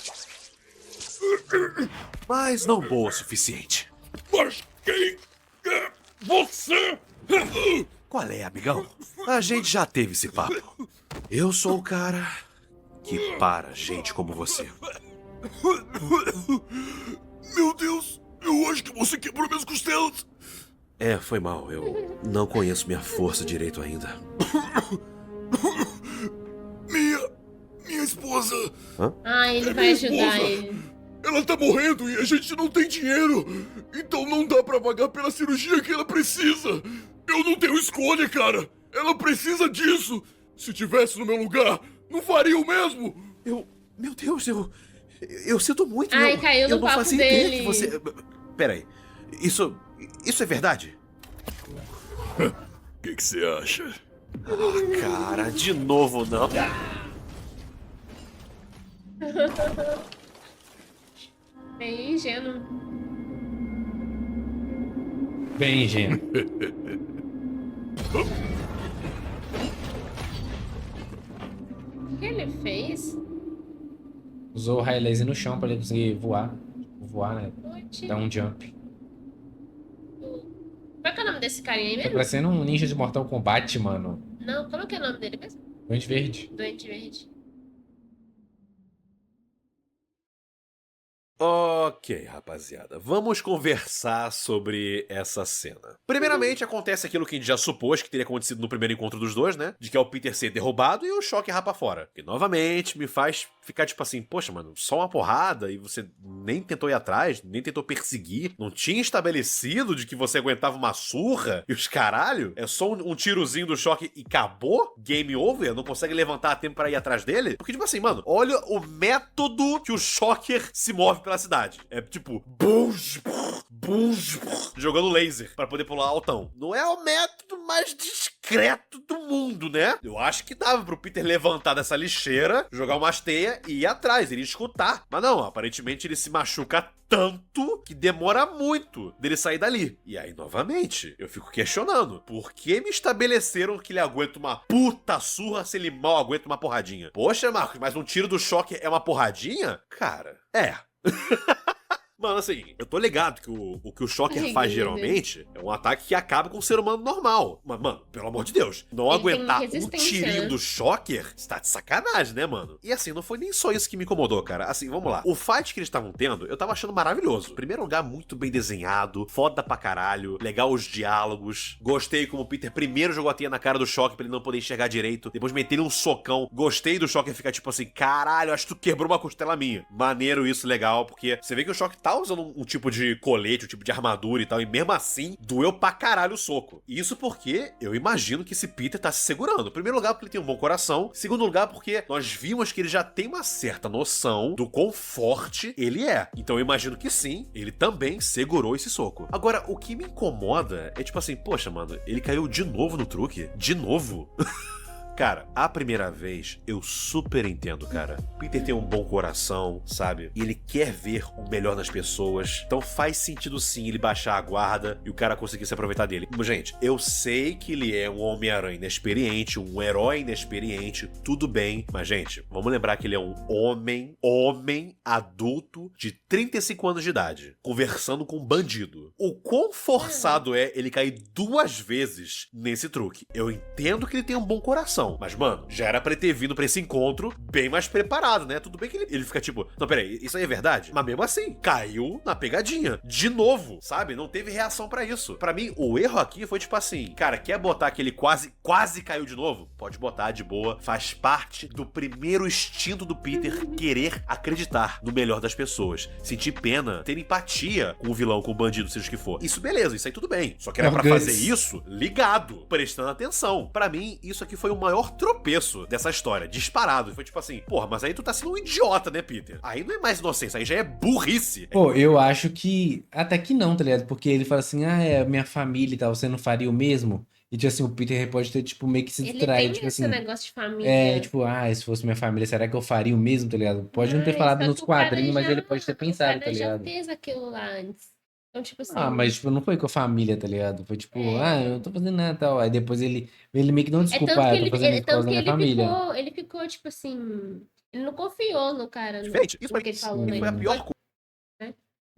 Mas não boa o suficiente. Mas quem é você? Qual é, amigão? A gente já teve esse papo. Eu sou o cara que para gente como você. Meu Deus, eu acho que você quebrou minhas costelas. Foi mal. Eu não conheço minha força direito ainda. Minha esposa. Ele vai ajudar ele. Ela tá morrendo e a gente não tem dinheiro. Então não dá pra pagar pela cirurgia que ela precisa. Eu não tenho escolha, cara. Ela precisa disso. Se tivesse no meu lugar, não faria o mesmo. Meu Deus, eu sinto muito. Caiu no papo dele. Que você... Peraí. Isso é verdade? O que você acha? Cara, de novo não. Bem ingênuo. Bem ingênuo. O que ele fez? Usou o raio laser no chão pra ele conseguir voar. Voar, né? Dar um jump. Qual que é o nome desse carinha aí Tá mesmo? parecendo um ninja de Mortal Kombat, mano. Não, como que é o nome dele mesmo? Doente Verde. Doente Verde. Ok, rapaziada, vamos conversar sobre essa cena. Primeiramente, acontece aquilo que a gente já supôs que teria acontecido no primeiro encontro dos dois, né? De que é o Peter ser derrubado e o Shocker rapa fora. Que novamente me faz ficar tipo assim, poxa, mano, só uma porrada e você nem tentou ir atrás, nem tentou perseguir, não tinha estabelecido de que você aguentava uma surra e os caralho? É só um tirozinho do Shocker e acabou? Game over? Não consegue levantar a tempo pra ir atrás dele? Porque tipo assim, mano, olha o método que o Shocker se move pela cidade. É tipo, jogando laser pra poder pular altão. Não é o método mais discreto do mundo, né? Eu acho que dava pro Peter levantar dessa lixeira, jogar umas teias e ir atrás, ele ia escutar. Mas não, aparentemente ele se machuca tanto que demora muito dele sair dali. E aí, novamente, eu fico questionando, por que me estabeleceram que ele aguenta uma puta surra se ele mal aguenta uma porradinha? Poxa, Marcos, mas um tiro do choque é uma porradinha? Cara, Mano, assim, eu tô ligado que o que o Shocker faz geralmente é um ataque que acaba com o ser humano normal. Mas, mano, pelo amor de Deus, não Ele aguentar tem um resistência, tirinho né? do Shocker, você tá de sacanagem, né, mano? E assim, não foi nem só isso que me incomodou, cara. Assim, vamos lá. O fight que eles estavam tendo, eu tava achando maravilhoso. Primeiro lugar, muito bem desenhado, foda pra caralho, legal os diálogos. Gostei como o Peter primeiro jogou a teia na cara do Shocker pra ele não poder enxergar direito, depois meter um socão. Gostei do Shocker ficar tipo assim, caralho, acho que tu quebrou uma costela minha. Maneiro isso, legal, porque você vê que o Shocker tá usando um tipo de colete, um tipo de armadura e tal, e mesmo assim, doeu pra caralho o soco. Isso porque eu imagino que esse Peter tá se segurando. Em primeiro lugar, porque ele tem um bom coração. Em segundo lugar, porque nós vimos que ele já tem uma certa noção do quão forte ele é. Então eu imagino que sim, ele também segurou esse soco. Agora, o que me incomoda é tipo assim, poxa, mano, ele caiu de novo no truque? De novo? Cara, a primeira vez, eu super entendo, cara. Peter tem um bom coração, sabe? E ele quer ver o melhor nas pessoas. Então faz sentido sim ele baixar a guarda e o cara conseguir se aproveitar dele. Gente, eu sei que ele é um Homem-Aranha inexperiente, um herói inexperiente, tudo bem. Mas, gente, vamos lembrar que ele é um homem adulto de 35 anos de idade, conversando com um bandido. O quão forçado é ele cair 2 vezes nesse truque? Eu entendo que ele tem um bom coração. edição. Mas, mano, já era pra ele ter vindo pra esse encontro bem mais preparado, né? Tudo bem que ele fica tipo, não, peraí, isso aí é verdade? Mas mesmo assim, caiu na pegadinha. De novo, sabe? Não teve reação pra isso. Pra mim, o erro aqui foi tipo assim, cara, quer botar que ele quase caiu de novo? Pode botar, de boa. Faz parte do primeiro instinto do Peter querer acreditar no melhor das pessoas. Sentir pena, ter empatia com o vilão, com o bandido, seja o que for. Isso beleza, isso aí tudo bem. Só que era pra fazer isso ligado, prestando atenção. Pra mim, isso aqui foi o maior tropeço dessa história, disparado. Foi tipo assim, porra, mas aí tu tá sendo um idiota, né, Peter? Aí não é mais inocência, aí já é burrice. Pô, eu acho que até que não, tá ligado? Porque ele fala assim, é minha família e tal, você não faria o mesmo? E, tipo assim, o Peter pode ter, tipo, meio que se Ele distraído, tem tipo esse assim... negócio de família. tipo, se fosse minha família, será que eu faria o mesmo, tá ligado? Pode não ter Mas falado só nos que o cara quadrinhos, mas já- ele pode ter pensado, O tá cara já ligado? fez aquilo lá antes. Então, tipo assim... Mas, tipo, não foi com a família, tá ligado? Foi tipo, É. eu não tô fazendo nada e tal. Aí depois ele meio que não É desculpa, tanto que eu tô fazendo isso por causa da minha família. ele ficou, tipo assim... Ele não confiou no cara, Diferente. Isso no pra que mim ele falou, né? foi a pior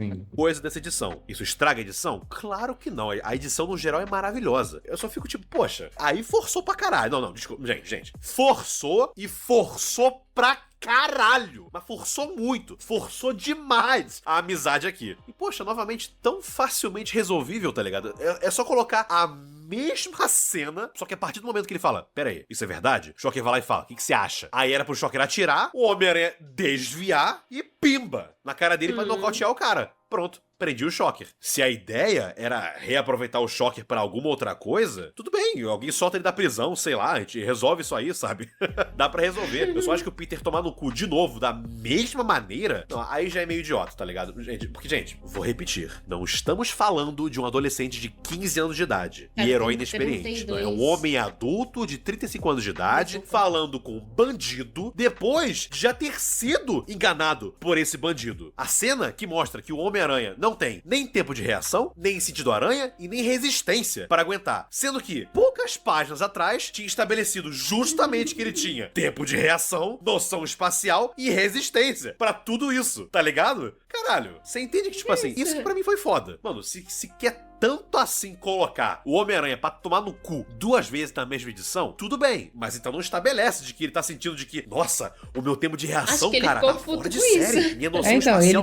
Sim. coisa dessa edição. Isso estraga a edição? Claro que não. A edição, no geral, é maravilhosa. Eu só fico tipo, poxa, aí forçou pra caralho. Não, desculpa. Gente. Forçou e forçou pra caralho. Mas forçou muito. Forçou demais a amizade aqui. E, poxa, novamente, tão facilmente resolvível, tá ligado? É só colocar a mesma cena, só que a partir do momento que ele fala, pera aí, isso é verdade? O Shocker vai lá e fala, o que você acha? Aí era pro Shocker atirar, o Homem-Aranha desviar e pimba na cara dele pra nocautear o cara. Pronto. Prendi o Shocker. Se a ideia era reaproveitar o Shocker pra alguma outra coisa, tudo bem, alguém solta ele da prisão, sei lá, a gente resolve isso aí, sabe? Dá pra resolver. Eu só acho que o Peter tomar no cu de novo, da mesma maneira, não, aí já é meio idiota, tá ligado? Porque, gente, vou repetir, não estamos falando de um adolescente de 15 anos de idade e herói inexperiente. Não, é um homem adulto de 35 anos de idade, falando com um bandido, depois de já ter sido enganado por esse bandido. A cena que mostra que o Homem-Aranha não tem nem tempo de reação, nem sentido aranha e nem resistência para aguentar. Sendo que, poucas páginas atrás, tinha estabelecido justamente que ele tinha tempo de reação, noção espacial e resistência para tudo isso, tá ligado? Caralho, você entende que, tipo assim, isso que pra mim foi foda. Mano, se quer tanto assim colocar o Homem-Aranha pra tomar no cu 2 vezes na mesma edição, tudo bem. Mas então não estabelece de que ele tá sentindo de que, nossa, o meu tempo de reação, cara, tá fora de série. Minha noção Então, espacial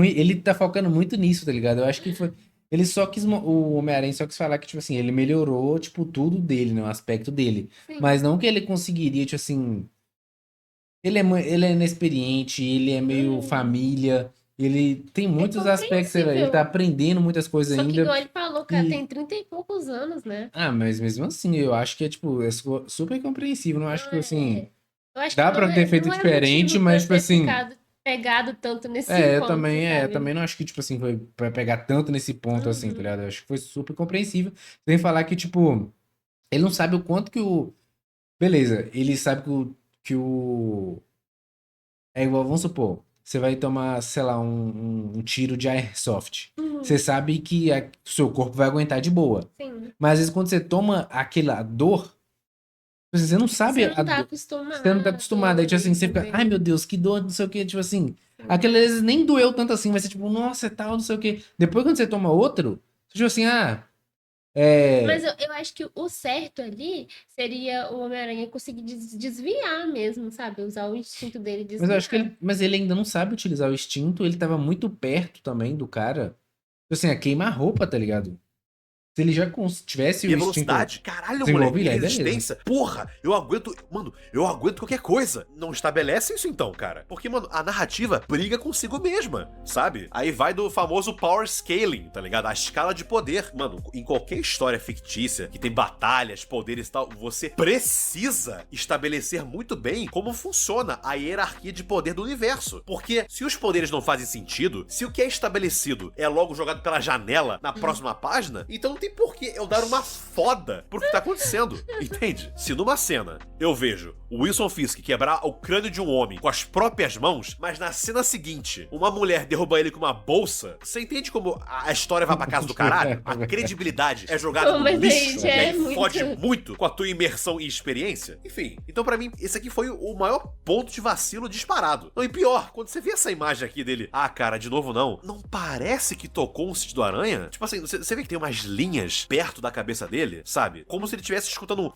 ele tá focando muito nisso, tá ligado? Eu acho que foi... Ele só quis... O Homem-Aranha só quis falar que, tipo assim, ele melhorou, tipo, tudo dele, né? O aspecto dele. Sim. Mas não que ele conseguiria, tipo assim... Ele é inexperiente, ele é meio família... Ele tem muitos aspectos, ele tá aprendendo muitas coisas Só que, ainda. igual ele falou, cara, E- tem 30 e poucos anos, né? Mas mesmo assim, eu acho que é, tipo, é super compreensível. Não acho que, assim, Eu acho dá que pra não ter feito não diferente, motivo mas, pra tipo ter assim... ficado pegado tanto nesse eu ponto, também sabe? não acho que, tipo assim, foi pra pegar tanto nesse ponto, assim, tá ligado? Eu acho que foi super compreensível. Sem falar que, tipo, ele não sabe o quanto que o... Beleza, ele sabe que o... É igual, vamos supor, você vai tomar, sei lá, um tiro de airsoft. Você sabe que o seu corpo vai aguentar de boa. Sim. Mas às vezes quando você toma aquela dor, você não sabe Você não a tá dor. acostumado. Você não tá acostumado. Aí, tipo assim, você fica, ai meu Deus, que dor, não sei o que, tipo assim. Aquela às vezes nem doeu tanto assim, mas você tipo, nossa, é tal, não sei o que. Depois quando você toma outro, você tipo assim, Mas eu acho que o certo ali seria o Homem-Aranha conseguir desviar mesmo, sabe? Usar o instinto dele de Mas eu acho que desviar. mas ele ainda não sabe utilizar o instinto, ele tava muito perto também do cara. Tipo assim, a queima-roupa, tá ligado? Se ele já tivesse E a o instinto velocidade, caralho, desenvolvido, moleque, e aí beleza. resistência. Porra, eu aguento, mano, eu aguento qualquer coisa. Não estabelece isso então, cara. Porque, mano, a narrativa briga consigo mesma, sabe? Aí vai do famoso power scaling, tá ligado? A escala de poder. Mano, em qualquer história fictícia que tem batalhas, poderes e tal, você precisa estabelecer muito bem como funciona a hierarquia de poder do universo. Porque se os poderes não fazem sentido, se o que é estabelecido é logo jogado pela janela na próxima página, então não tem por que eu dar uma foda pro que tá acontecendo, entende? Se numa cena eu vejo o Wilson Fisk quebrar o crânio de um homem com as próprias mãos, mas na cena seguinte uma mulher derruba ele com uma bolsa, você entende como a história vai pra casa do caralho? A credibilidade é jogada Pô, no mas aí lixo já e é aí muito. fode muito com a tua imersão e experiência. Enfim, então pra mim esse aqui foi o maior ponto de vacilo disparado. Não, e pior, quando você vê essa imagem aqui dele, cara, de novo não parece que tocou um sítio do Aranha? Tipo assim, você vê que tem umas linhas linhas perto da cabeça dele, sabe? Como se ele estivesse escutando um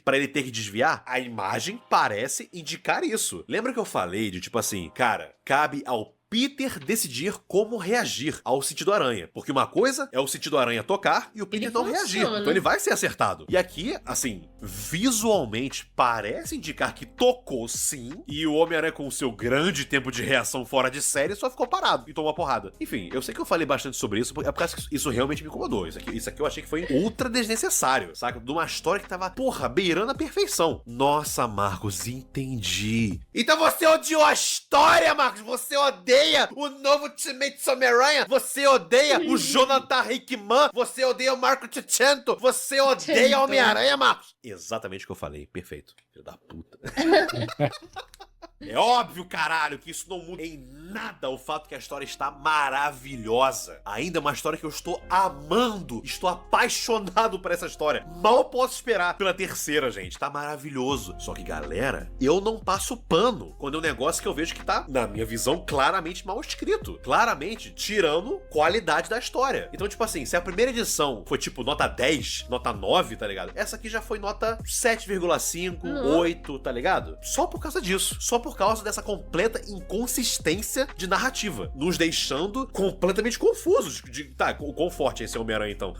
pra ele ter que desviar. A imagem parece indicar isso. Lembra que eu falei de tipo assim, cara, cabe ao Peter decidir como reagir ao sentido aranha. Porque uma coisa é o sentido aranha tocar e o Peter não reagir. Então ele vai ser acertado. E aqui, assim, visualmente parece indicar que tocou sim. E o Homem-Aranha, com o seu grande tempo de reação fora de série, só ficou parado e tomou uma porrada. Enfim, eu sei que eu falei bastante sobre isso, é por causa que isso realmente me incomodou. Isso aqui eu achei que foi ultra desnecessário, saca? De uma história que tava, porra, beirando a perfeição. Nossa, Marcos, entendi. Então você odiou a história, Marcos? Você odeia o novo Ultimate Homem-Aranha? Você odeia o Jonathan Hickman? Você odeia o Marco Ciccento? Você odeia o Homem-Aranha, Marcos? Exatamente o que eu falei. Perfeito. Filho da puta. É óbvio, caralho, que isso não muda em nada o fato que a história está maravilhosa. Ainda é uma história que eu estou amando. Estou apaixonado por essa história. Mal posso esperar pela terceira, gente. Tá maravilhoso. Só que, galera, eu não passo pano quando é um negócio que eu vejo que tá, na minha visão, claramente mal escrito. Claramente tirando qualidade da história. Então, tipo assim, se a primeira edição foi tipo nota 10, nota 9, tá ligado? Essa aqui já foi nota 7,5, 8, tá ligado? Só por causa disso. Só por causa dessa completa inconsistência de narrativa, nos deixando completamente confusos. Tá, o quão forte é esse Homem-Aranha, então?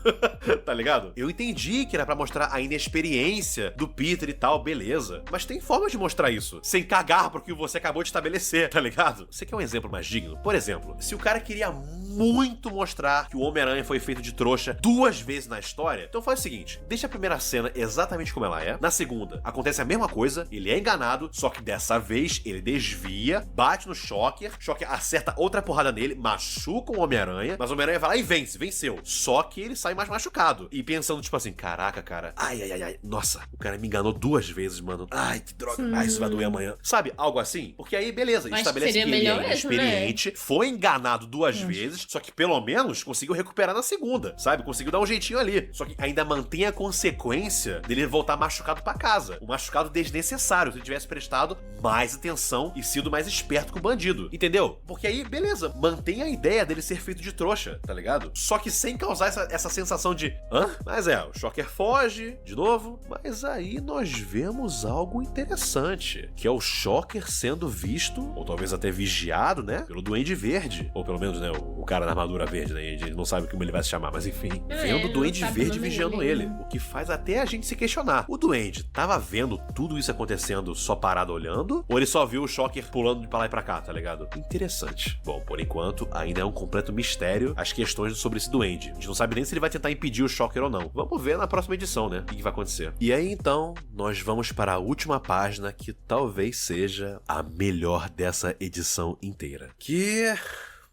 Tá ligado? Eu entendi que era pra mostrar a inexperiência do Peter e tal, beleza. Mas tem forma de mostrar isso, sem cagar pro que você acabou de estabelecer, tá ligado? Você quer um exemplo mais digno? Por exemplo, se o cara queria muito mostrar que o Homem-Aranha foi feito de trouxa 2 vezes na história, então faz o seguinte, deixa a primeira cena exatamente como ela é, na segunda acontece a mesma coisa, ele é enganado, só que dessa vez ele desvia, bate no Shocker acerta outra porrada nele, machuca o Homem-Aranha, mas o Homem-Aranha vai lá e venceu. Só que ele sai mais machucado. E pensando, tipo assim, caraca, cara, ai, nossa, o cara me enganou 2 vezes, mano. Ai, que droga, ai, isso vai doer amanhã. Sabe, algo assim? Porque aí, beleza, estabelece que ele é inexperiente, foi enganado 2 vezes, só que pelo menos conseguiu recuperar na segunda, sabe? Conseguiu dar um jeitinho ali. Só que ainda mantém a consequência dele voltar machucado pra casa. Um machucado desnecessário, se ele tivesse prestado mais atenção e sido mais esperto que o bandido, entendeu? Porque aí, beleza, mantém a ideia dele ser feito de trouxa, tá ligado? Só que sem causar essa sensação de hã? Mas o Shocker foge, de novo, mas aí nós vemos algo interessante, que é o Shocker sendo visto, ou talvez até vigiado, né, pelo Duende Verde, ou pelo menos, né, o cara na armadura verde, né, a gente não sabe como ele vai se chamar, mas enfim, vendo o Duende Verde vigiando ele, o que faz até a gente se questionar. O Duende tava vendo tudo isso acontecendo só parado olhando, ou ele só viu o Shocker pulando de pra lá e pra cá, tá ligado? Interessante. Bom, por enquanto, ainda é um completo mistério as questões sobre esse duende. A gente não sabe nem se ele vai tentar impedir o Shocker ou não. Vamos ver na próxima edição, né? O que vai acontecer. E aí, então, nós vamos para a última página, que talvez seja a melhor dessa edição inteira. Que,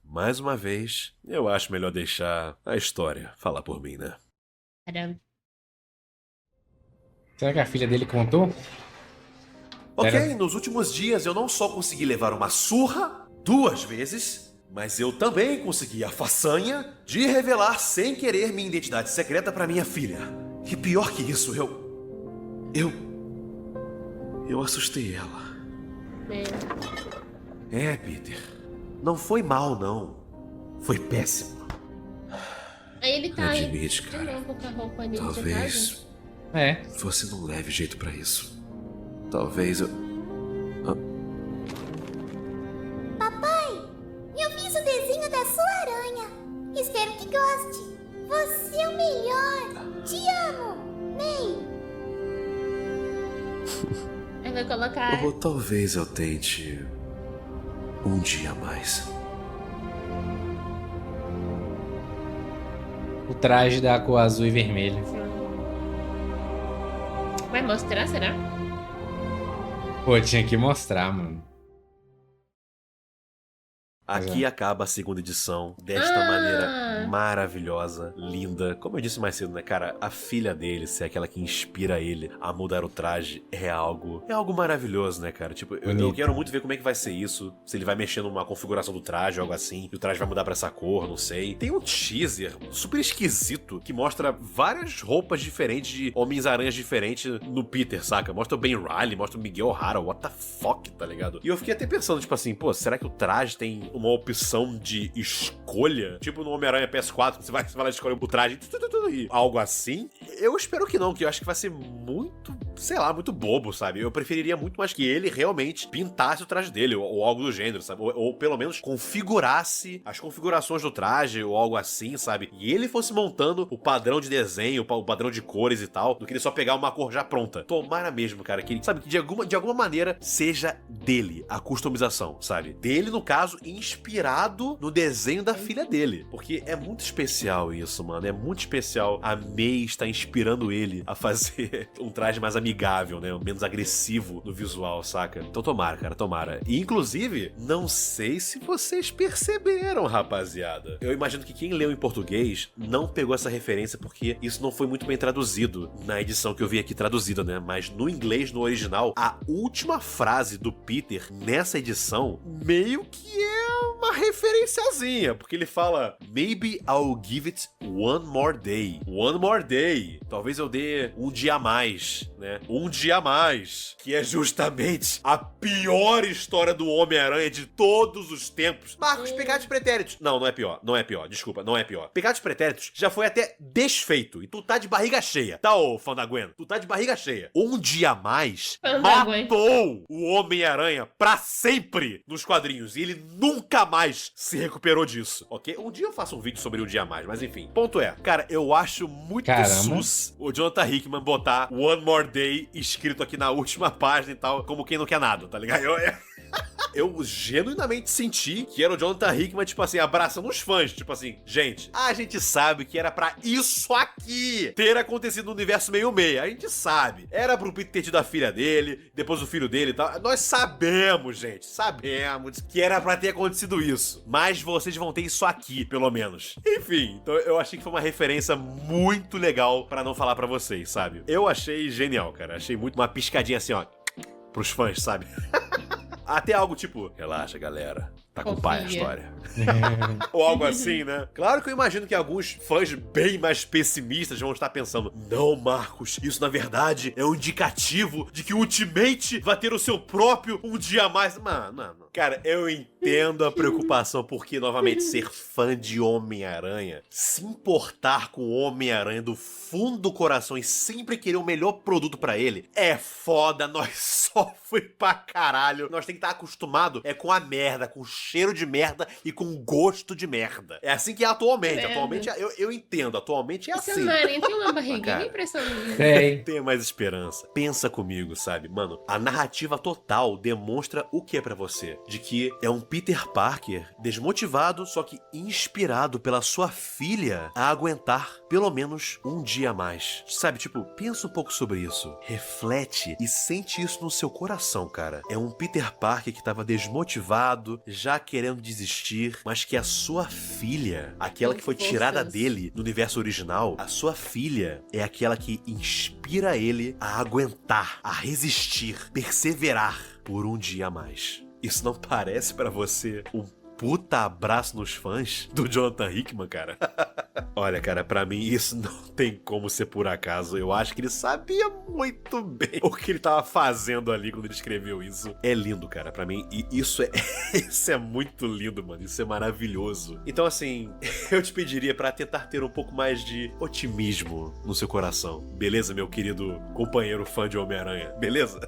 mais uma vez, eu acho melhor deixar a história falar por mim, né? Caramba. Será que a filha dele contou? Ok, nos últimos dias eu não só consegui levar uma surra 2 vezes, mas eu também consegui a façanha de revelar sem querer minha identidade secreta pra minha filha. E pior que isso, eu assustei ela. Peter, não foi mal, não. Foi péssimo. Aí ele tá Admite, de cara. novo com a roupa ninja, Talvez você não leve jeito pra isso. Talvez eu... Papai, eu fiz o desenho da sua aranha. Espero que goste. Você é o melhor. Te amo, May. Aí vai colocar... Ou talvez eu tente... um dia a mais. O traje da cor azul e vermelha. Vai mostrar, será? Pô, tinha que mostrar, mano. Aqui acaba a segunda edição desta maneira maravilhosa, linda. Como eu disse mais cedo, né, cara? A filha dele ser aquela que inspira ele a mudar o traje é algo maravilhoso, né, cara? Tipo, eu quero muito ver como é que vai ser isso. Se ele vai mexer numa configuração do traje, algo assim. E o traje vai mudar pra essa cor, não sei. Tem um teaser super esquisito que mostra várias roupas diferentes de Homens-Aranhas diferentes no Peter, saca? Mostra o Ben Reilly, mostra o Miguel O'Hara, what the fuck, tá ligado? E eu fiquei até pensando, tipo assim, pô, será que o traje tem uma opção de escolha, tipo no Homem-Aranha PS4, você vai lá escolher o traje e algo assim, eu espero que não, que eu acho que vai ser muito, sei lá, muito bobo, sabe? Eu preferiria muito mais que ele realmente pintasse o traje dele, ou algo do gênero, sabe? Ou pelo menos configurasse as configurações do traje, ou algo assim, sabe? E ele fosse montando o padrão de desenho, o padrão de cores e tal, do que ele só pegar uma cor já pronta. Tomara mesmo, cara, que ele, sabe, que de alguma maneira seja dele a customização, sabe? Dele, no caso, inspirado no desenho da filha dele. Porque é muito especial isso, mano. É muito especial a May estar inspirando ele a fazer um traje mais amigável, né? Menos agressivo no visual, saca? Então tomara, cara, tomara. E, inclusive, não sei se vocês perceberam, rapaziada. Eu imagino que quem leu em português não pegou essa referência porque isso não foi muito bem traduzido na edição que eu vi aqui traduzida, né? Mas no inglês, no original, a última frase do Peter nessa edição meio que é uma referenciazinha, porque ele fala Maybe I'll give it one more day. One more day. Talvez eu dê um dia a mais, né? Um dia a mais. Que é justamente a pior história do Homem-Aranha de todos os tempos. Marcos, Pecados Pretéritos. Não, não é pior. Não é pior. Desculpa, não é pior. Pecados Pretéritos já foi até desfeito. E tu tá de barriga cheia. Tá, ô fã da Gwen? Tu tá de barriga cheia. Um dia a mais matou o Homem-Aranha pra sempre nos quadrinhos. E ele nunca mais se recuperou disso, ok? Um dia eu faço um vídeo sobre o dia a mais, mas enfim. Ponto é, cara, eu acho muito sus o Jonathan Hickman botar One More Day escrito aqui na última página e tal, como quem não quer nada, tá ligado? Eu genuinamente senti que era o Jonathan Hickman, tipo assim, abraçando os fãs. Tipo assim, gente, a gente sabe que era pra isso aqui ter acontecido no universo meio-meia. A gente sabe. Era pro Peter ter tido a filha dele, depois o filho dele e tal. Nós sabemos, gente. Sabemos que era pra ter acontecido isso. Mas vocês vão ter isso aqui, pelo menos. Enfim, então eu achei que foi uma referência muito legal pra não falar pra vocês, sabe? Eu achei genial, cara. Achei muito uma piscadinha assim, ó, pros fãs, sabe? Até algo tipo, relaxa, galera, tá com o pai a história. Ou algo assim, né? Claro que eu imagino que alguns fãs bem mais pessimistas vão estar pensando, não, Marcos, isso na verdade é um indicativo de que o Ultimate vai ter o seu próprio um dia a mais. Mano. Cara, eu entendo a preocupação porque, novamente, ser fã de Homem-Aranha, se importar com o Homem-Aranha do fundo do coração e sempre querer o melhor produto pra ele, é foda, nós sofremos pra caralho. Nós tem que estar acostumado com a merda, com o cheiro de merda e com o gosto de merda. É assim que é atualmente. Merda. Atualmente, eu entendo, atualmente é assim. Marinho tem uma barriguinha impressionante. Tem mais esperança. Pensa comigo, sabe? Mano, a narrativa total demonstra o que é pra você? De que é um Peter Parker desmotivado, só que inspirado pela sua filha a aguentar pelo menos um dia a mais. Sabe, tipo, pensa um pouco sobre isso. Reflete e sente isso no seu coração, cara. É um Peter Parker que tava desmotivado, já querendo desistir, mas que a sua filha, aquela que foi tirada dele no universo original, a sua filha é aquela que inspira ele a aguentar, a resistir, perseverar por um dia a mais. Isso não parece pra você um puta abraço nos fãs do Jonathan Hickman, cara? Olha, cara, pra mim isso não tem como ser por acaso. Eu acho que ele sabia muito bem o que ele tava fazendo ali quando ele escreveu isso. É lindo, cara, pra mim. E isso é muito lindo, mano. Isso é maravilhoso. Então, assim, eu te pediria pra tentar ter um pouco mais de otimismo no seu coração. Beleza, meu querido companheiro fã de Homem-Aranha? Beleza?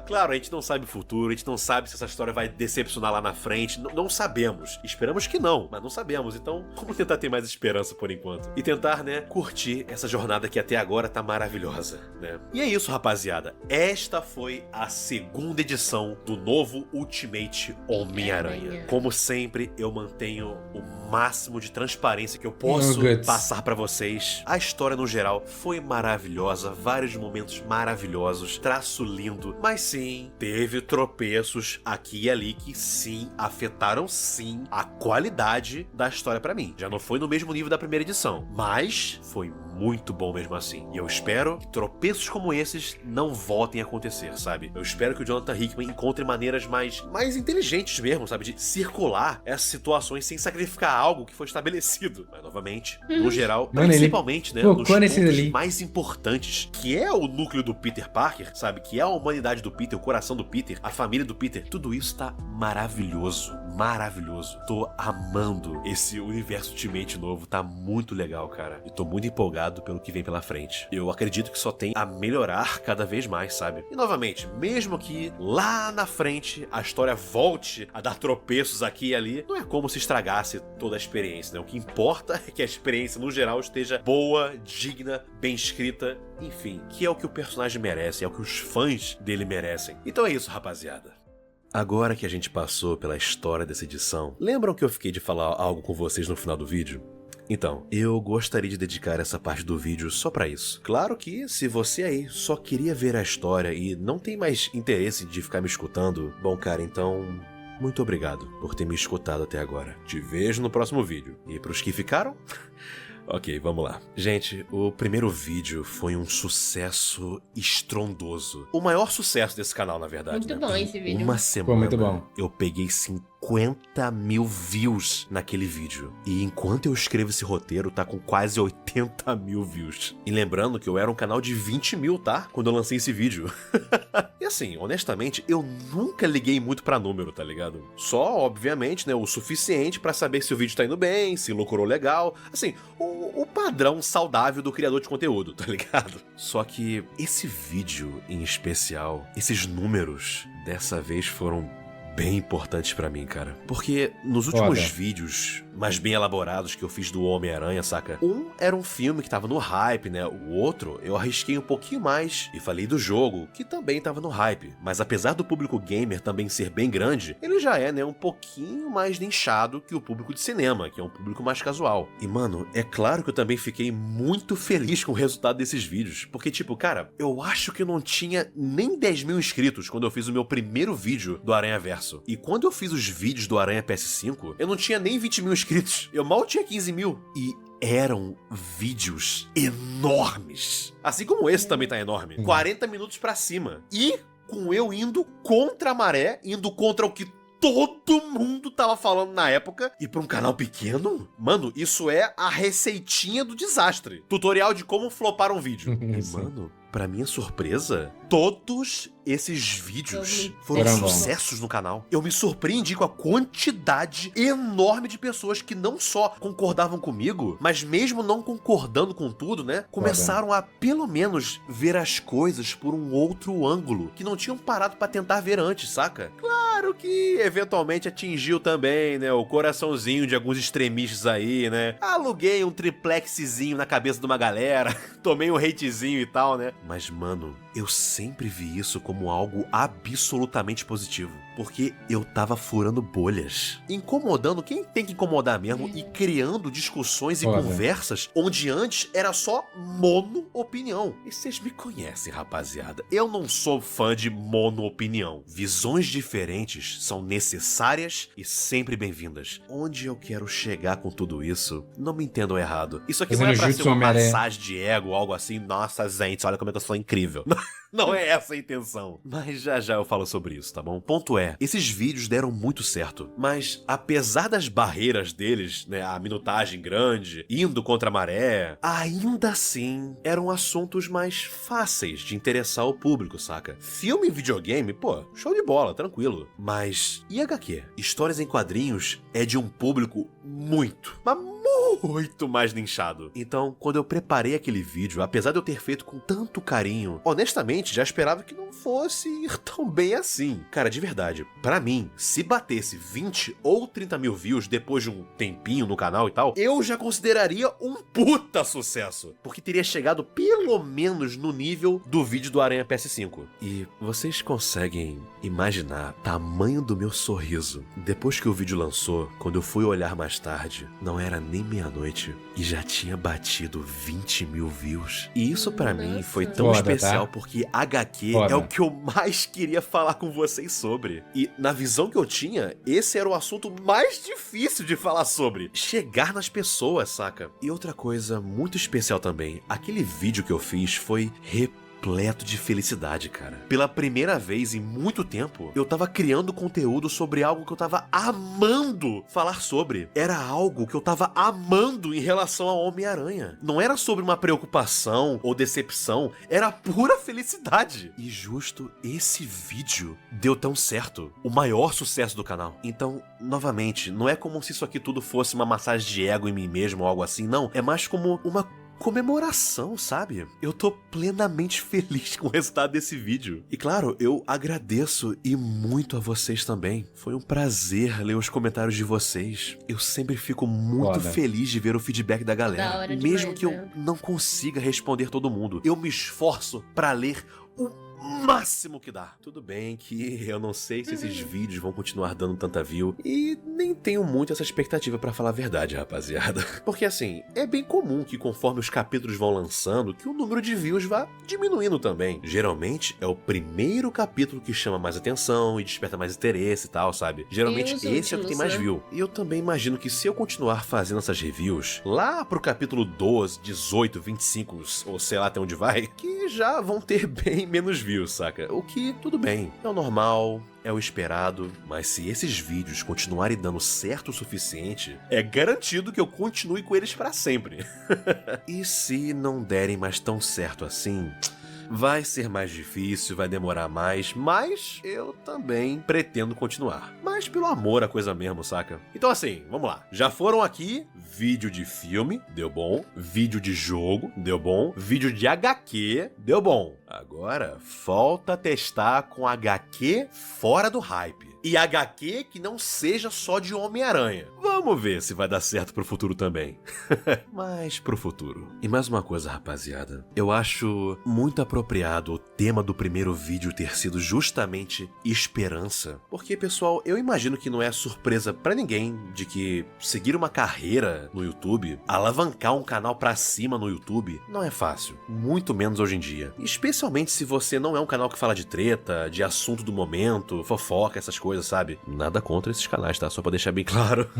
Claro, a gente não sabe o futuro, a gente não sabe se essa história vai decepcionar lá na frente. Não sabemos. Esperamos que não, mas não sabemos. Então, vamos tentar ter mais esperança por enquanto. E tentar, né, curtir essa jornada que até agora tá maravilhosa, né? E é isso, rapaziada. Esta foi a segunda edição do novo Ultimate Homem-Aranha. Como sempre, eu mantenho o máximo de transparência que eu posso passar pra vocês. A história, no geral, foi maravilhosa. Vários momentos maravilhosos. Traço lindo. Mas sim, teve tropeços aqui e ali que sim, afetaram sim a qualidade da história pra mim. Já não foi no mesmo nível da primeira edição, mas foi muito bom mesmo assim. E eu espero que tropeços como esses não voltem a acontecer, sabe? Eu espero que o Jonathan Hickman encontre maneiras mais inteligentes mesmo, sabe? De circular essas situações sem sacrificar algo que foi estabelecido. Mas, novamente, no geral, principalmente, né, nos pontos mais importantes, que é o núcleo do Peter Parker, sabe? Que é a humanidade do Peter, o coração do Peter, a família do Peter. Tudo isso tá maravilhoso. maravilhoso. Tô amando esse universo Ultimate novo, tá muito legal, cara. E tô muito empolgado pelo que vem pela frente. Eu acredito que só tem a melhorar cada vez mais, sabe? E novamente, mesmo que lá na frente a história volte a dar tropeços aqui e ali, não é como se estragasse toda a experiência, né? O que importa é que a experiência no geral esteja boa, digna, bem escrita, enfim, que é o que o personagem merece, é o que os fãs dele merecem. Então é isso, rapaziada. Agora que a gente passou pela história dessa edição, lembram que eu fiquei de falar algo com vocês no final do vídeo? Então, eu gostaria de dedicar essa parte do vídeo só pra isso. Claro que, se você aí só queria ver a história e não tem mais interesse de ficar me escutando, bom, cara, então... muito obrigado por ter me escutado até agora. Te vejo no próximo vídeo. E pros que ficaram... Ok, vamos lá. Gente, o primeiro vídeo foi um sucesso estrondoso. O maior sucesso desse canal, na verdade. Muito né? bom esse vídeo. Uma semana, Foi muito bom. eu peguei 50 mil views naquele vídeo. E enquanto eu escrevo esse roteiro, tá com quase 80 mil views. E lembrando que eu era um canal de 20 mil, tá? Quando eu lancei esse vídeo. E assim, honestamente, eu nunca liguei muito pra número, tá ligado? Só, obviamente, né, o suficiente pra saber se o vídeo tá indo bem, se lucrou legal. Assim, o padrão saudável do criador de conteúdo, tá ligado? Só que esse vídeo em especial, esses números, dessa vez foram bem importantes pra mim, cara. Porque nos últimos vídeos mais bem elaborados que eu fiz do Homem-Aranha, saca? Um era um filme que tava no hype, né? O outro, eu arrisquei um pouquinho mais e falei do jogo, que também tava no hype. Mas apesar do público gamer também ser bem grande, ele já é, né, um pouquinho mais nichado que o público de cinema, que é um público mais casual. E, mano, é claro que eu também fiquei muito feliz com o resultado desses vídeos. Porque, tipo, cara, eu acho que eu não tinha nem 10 mil inscritos quando eu fiz o meu primeiro vídeo do Aranha Verso. E quando eu fiz os vídeos do Aranha PS5, eu não tinha nem 20 mil inscritos. Eu mal tinha 15 mil. E eram vídeos enormes. Assim como esse também tá enorme. 40 minutos pra cima. E com eu indo contra a maré, indo contra o que todo mundo tava falando na época. E pra um canal pequeno, mano, isso é a receitinha do desastre. Tutorial de como flopar um vídeo. E, mano, pra minha surpresa, todos esses vídeos foram sucessos no canal. Eu me surpreendi com a quantidade enorme de pessoas que não só concordavam comigo, mas mesmo não concordando com tudo, né, começaram a, pelo menos, ver as coisas por um outro ângulo, que não tinham parado pra tentar ver antes, saca? Claro que, eventualmente, atingiu também, né, o coraçãozinho de alguns extremistas aí, né? Aluguei um triplexzinho na cabeça de uma galera, tomei um hatezinho e tal, né? Mas, mano, eu sempre vi isso como algo absolutamente positivo. Porque eu tava furando bolhas, incomodando quem tem que incomodar mesmo e criando discussões e conversas onde antes era só mono-opinião. E vocês me conhecem, rapaziada. Eu não sou fã de mono-opinião. Visões diferentes são necessárias e sempre bem-vindas. Onde eu quero chegar com tudo isso, não me entendam errado. Isso aqui não é pra ser uma massagem de ego, algo assim. Nossa, gente, olha como eu sou incrível. Não é essa a intenção. Mas já já eu falo sobre isso, tá bom? Ponto é, esses vídeos deram muito certo. Mas apesar das barreiras deles, né, a minutagem grande, indo contra a maré, ainda assim eram assuntos mais fáceis de interessar o público, saca? Filme e videogame, pô, show de bola, tranquilo. Mas e HQ? Histórias em quadrinhos é de um público muito, mas muito mais nichado. Então, quando eu preparei aquele vídeo, apesar de eu ter feito com tanto carinho, honestamente, já esperava que não fosse ir tão bem assim. Cara, de verdade, pra mim, se batesse 20 ou 30 mil views depois de um tempinho no canal e tal, eu já consideraria um puta sucesso. Porque teria chegado pelo menos no nível do vídeo do Aranha PS5. E vocês conseguem imaginar o tamanho do meu sorriso depois que o vídeo lançou, quando eu fui olhar mais tarde, não era nem meia-noite e já tinha batido 20 mil views. E isso pra mim foi tão especial, porque HQ é o que eu mais queria falar com vocês sobre. E na visão que eu tinha, esse era o assunto mais difícil de falar sobre. Chegar nas pessoas, saca? E outra coisa muito especial também, aquele vídeo que eu fiz foi repleto repleto de felicidade, cara. Pela primeira vez em muito tempo, eu tava criando conteúdo sobre algo que eu tava amando falar sobre. Era algo que eu tava amando em relação ao Homem-Aranha. Não era sobre uma preocupação ou decepção, era pura felicidade. E justo esse vídeo deu tão certo. O maior sucesso do canal. Então, novamente, não é como se isso aqui tudo fosse uma massagem de ego em mim mesmo ou algo assim, não. É mais como uma comemoração, sabe? Eu tô plenamente feliz com o resultado desse vídeo. E claro, eu agradeço e muito a vocês também. Foi um prazer ler os comentários de vocês. Eu sempre fico muito feliz de ver o feedback da galera. Mesmo que eu não consiga responder todo mundo. Eu me esforço pra ler o máximo que dá. Tudo bem que eu não sei se esses vídeos vão continuar dando tanta view e nem tenho muito essa expectativa pra falar a verdade, rapaziada. Porque assim, é bem comum que conforme os capítulos vão lançando, que o número de views vá diminuindo também. Geralmente é o primeiro capítulo que chama mais atenção e desperta mais interesse e tal, sabe? Geralmente esse é o que tem mais view. E eu também imagino que se eu continuar fazendo essas reviews, lá pro capítulo 12, 18, 25, ou sei lá até onde vai, que já vão ter bem menos views, saca? O que, tudo bem, é o normal, é o esperado, mas se esses vídeos continuarem dando certo o suficiente, é garantido que eu continue com eles pra sempre. E se não derem mais tão certo assim, vai ser mais difícil, vai demorar mais, mas eu também pretendo continuar. Mas pelo amor à coisa mesmo, saca? Então assim, vamos lá. Já foram aqui vídeo de filme, deu bom. Vídeo de jogo, deu bom. Vídeo de HQ, deu bom. Agora, falta testar com HQ fora do hype. E HQ que não seja só de Homem-Aranha. Vamos ver se vai dar certo pro futuro também. Mas pro futuro. E mais uma coisa, rapaziada. Eu acho muito apropriado o tema do primeiro vídeo ter sido justamente esperança. Porque, pessoal, eu imagino que não é surpresa pra ninguém de que seguir uma carreira no YouTube, alavancar um canal pra cima no YouTube, não é fácil. Muito menos hoje em dia. Especialmente se você não é um canal que fala de treta, de assunto do momento, fofoca, essas coisas, sabe? Nada contra esses canais, tá? Só pra deixar bem claro.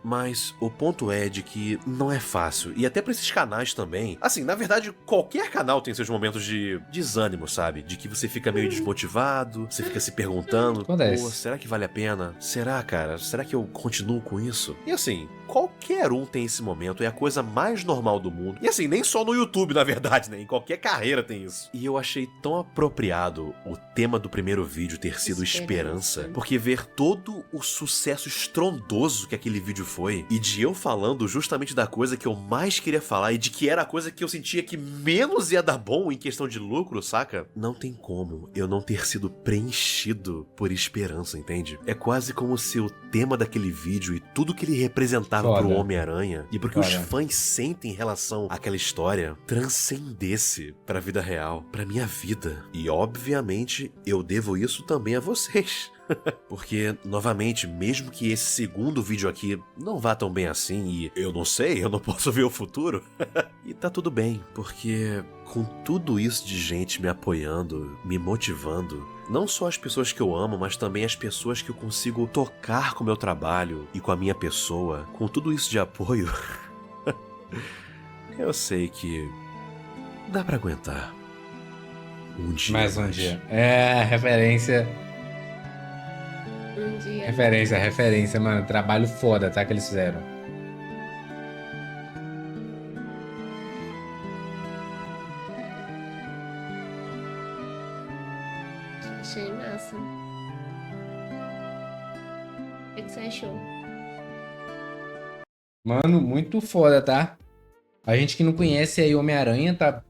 Mas o ponto é de que não é fácil. E até pra esses canais também. Assim, na verdade, qualquer canal tem seus momentos de desânimo, sabe? De que você fica meio desmotivado, você fica se perguntando, pô, será que vale a pena? Será, cara? Será que eu continuo com isso? E assim, qualquer um tem esse momento, é a coisa mais normal do mundo. E assim, nem só no YouTube, na verdade, né? Em qualquer carreira tem isso. E eu achei tão apropriado o tema do primeiro vídeo ter sido esperança, porque ver todo o sucesso estrondoso que aquele vídeo foi, e de eu falando justamente da coisa que eu mais queria falar, e de que era a coisa que eu sentia que menos ia dar bom em questão de lucro, saca? Não tem como eu não ter sido preenchido por esperança, entende? É quase como se o tema daquele vídeo e tudo que ele representava pro Homem-Aranha e pro que os fãs sentem em relação àquela história transcendesse pra vida real, pra minha vida. E obviamente eu devo isso também a vocês. Porque, novamente, mesmo que esse segundo vídeo aqui não vá tão bem assim, e eu não sei, eu não posso ver o futuro, e tá tudo bem, porque com tudo isso de gente me apoiando, me motivando, não só as pessoas que eu amo, mas também as pessoas que eu consigo tocar com o meu trabalho e com a minha pessoa, com tudo isso de apoio, eu sei que dá pra aguentar. Um dia mais um dia. É, referência... Um dia. Referência, mano. Trabalho foda, tá? Que eles fizeram. Achei massa. O que você achou? Mano, muito foda, tá? A gente que não conhece aí Homem-Aranha, tá?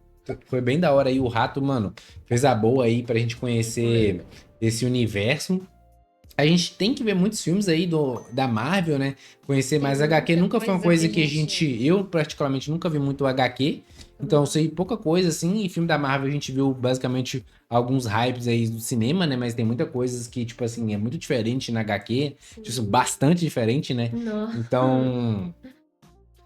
Foi bem da hora aí. O Rato, mano, fez a boa aí pra gente conhecer esse universo. A gente tem que ver muitos filmes aí da Marvel, né? Conhecer mais HQ nunca foi uma coisa que a gente... Eu, particularmente, nunca vi muito HQ. Então, eu sei pouca coisa, assim. E filme da Marvel a gente viu, basicamente, alguns hypes aí do cinema, né? Mas tem muita coisa que, tipo assim, é muito diferente na HQ. Tipo, bastante diferente, né? Não. Então...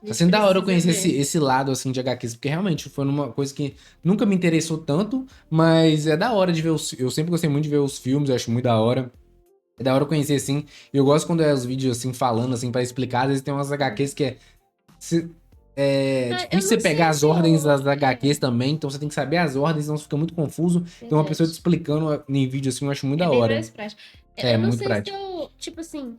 Tá sendo da hora eu conhecer esse lado, assim, de HQs. Porque, realmente, foi uma coisa que nunca me interessou tanto. Mas é da hora de ver os... Eu sempre gostei muito de ver os filmes. Eu acho muito da hora. É da hora eu conhecer, assim. Eu gosto quando é os vídeos, assim, falando, assim, pra explicar. Às vezes tem umas HQs que é eu difícil você não pegar sei as se ordens eu- das HQs também, então você tem que saber as ordens, senão você fica muito confuso. Então uma pessoa te explicando em vídeo assim, eu acho muito É da bem hora. mais prático. É, Eu não muito sei prático. se eu, tipo assim,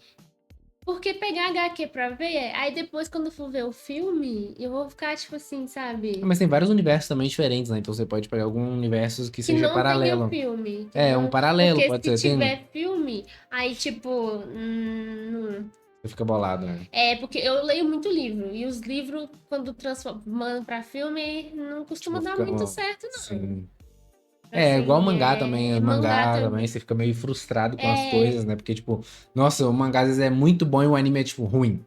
porque pegar HQ pra ver, aí depois quando eu for ver o filme, eu vou ficar, tipo assim, sabe? Mas tem vários universos também diferentes, né? Então você pode pegar algum universo que Que seja não tenha paralelo. filme, É, um entendeu? paralelo, Porque pode se ser. Tem... tiver filme, aí tipo. Você fica bolado, né? É, porque eu leio muito livro. E os livros, quando transformam pra filme, não costuma Tipo, dar fica... muito certo, não. Sim. É, Assim, igual mangá também. mangá Mangá também, também. você fica meio frustrado com as É, coisas, né? Porque, tipo, nossa, o mangá às vezes é muito bom e o anime é, tipo, ruim.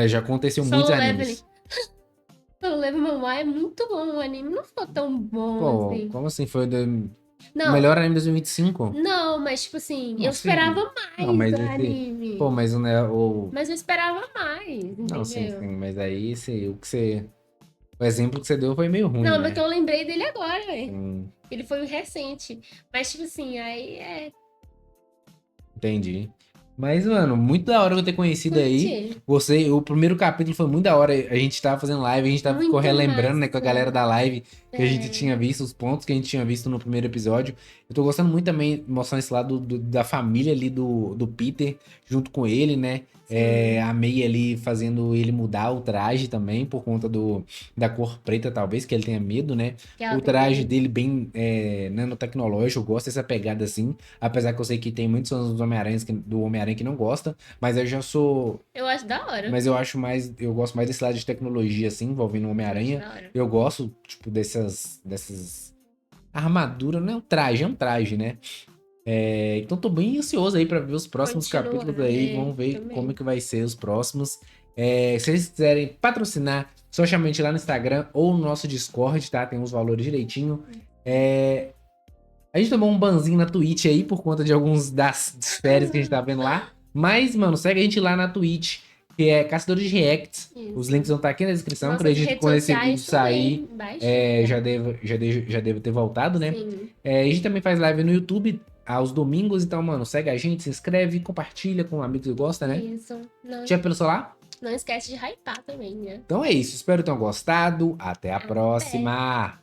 Já aconteceu muitos Solo Leveling. animes. Solo Leveling Manhwa é muito bom. O anime não ficou tão bom Pô, assim. como assim? Foi o Não, melhor anime de 2025? não, mas tipo assim, eu Nossa, esperava não, mais mas do esse. anime. Pô, mas né, o. Mas eu esperava mais, Não, sim, entendeu? sim. Mas aí o que você. O exemplo que você deu foi meio ruim, Não, né? porque eu lembrei dele agora, velho. Hum, Ele foi o recente. Mas, tipo assim, aí é. entendi. Mas, mano, muito da hora eu ter conhecido aí. Curti. Você, o primeiro capítulo foi muito da hora. A gente tava fazendo live, a gente ficou Muito relembrando, né, com a massa. galera da live que a gente É. tinha visto, os pontos que a gente tinha visto no primeiro episódio. Eu tô gostando muito também, mostrando esse lado da família ali do Peter, junto com ele, né? É, a May ali fazendo ele mudar o traje também, por conta da cor preta, talvez, que ele tenha medo, né? Que ela O tem traje medo. dele bem nanotecnológico, eu gosto dessa pegada assim. Apesar que eu sei que tem muitos fãs do Homem-Aranha que não gostam, mas eu já sou. Eu acho da hora. Mas eu acho mais. Eu gosto mais desse lado de tecnologia, assim, envolvendo o Acho Homem-Aranha. da hora. Eu gosto, tipo, dessas. Armadura, não é um traje, é um traje, né? É, então tô bem ansioso aí pra ver os próximos Continua, capítulos aí. é, Vamos ver também. como é que vai ser os próximos. É, se vocês quiserem patrocinar, só chama a gente lá no Instagram ou no nosso Discord, tá? Tem os valores direitinho. É, a gente tomou um banzinho na Twitch aí por conta de alguns das férias que a gente tá vendo lá. Mas, mano, segue a gente lá na Twitch, que é Caçadores de Reacts. Isso. Os links vão estar aqui na descrição. Nossas Acredito que redes quando esse sociais vídeo sair, também, baixinho. já deve ter voltado, né? Sim. É, a gente também faz live no YouTube aos domingos, então, mano, segue a gente, se inscreve, compartilha com amigos que gostam, né? Isso. Não, Tinha pelo celular? não esquece de hypar também, né? Então é isso, espero que tenham gostado. Até a Até. próxima!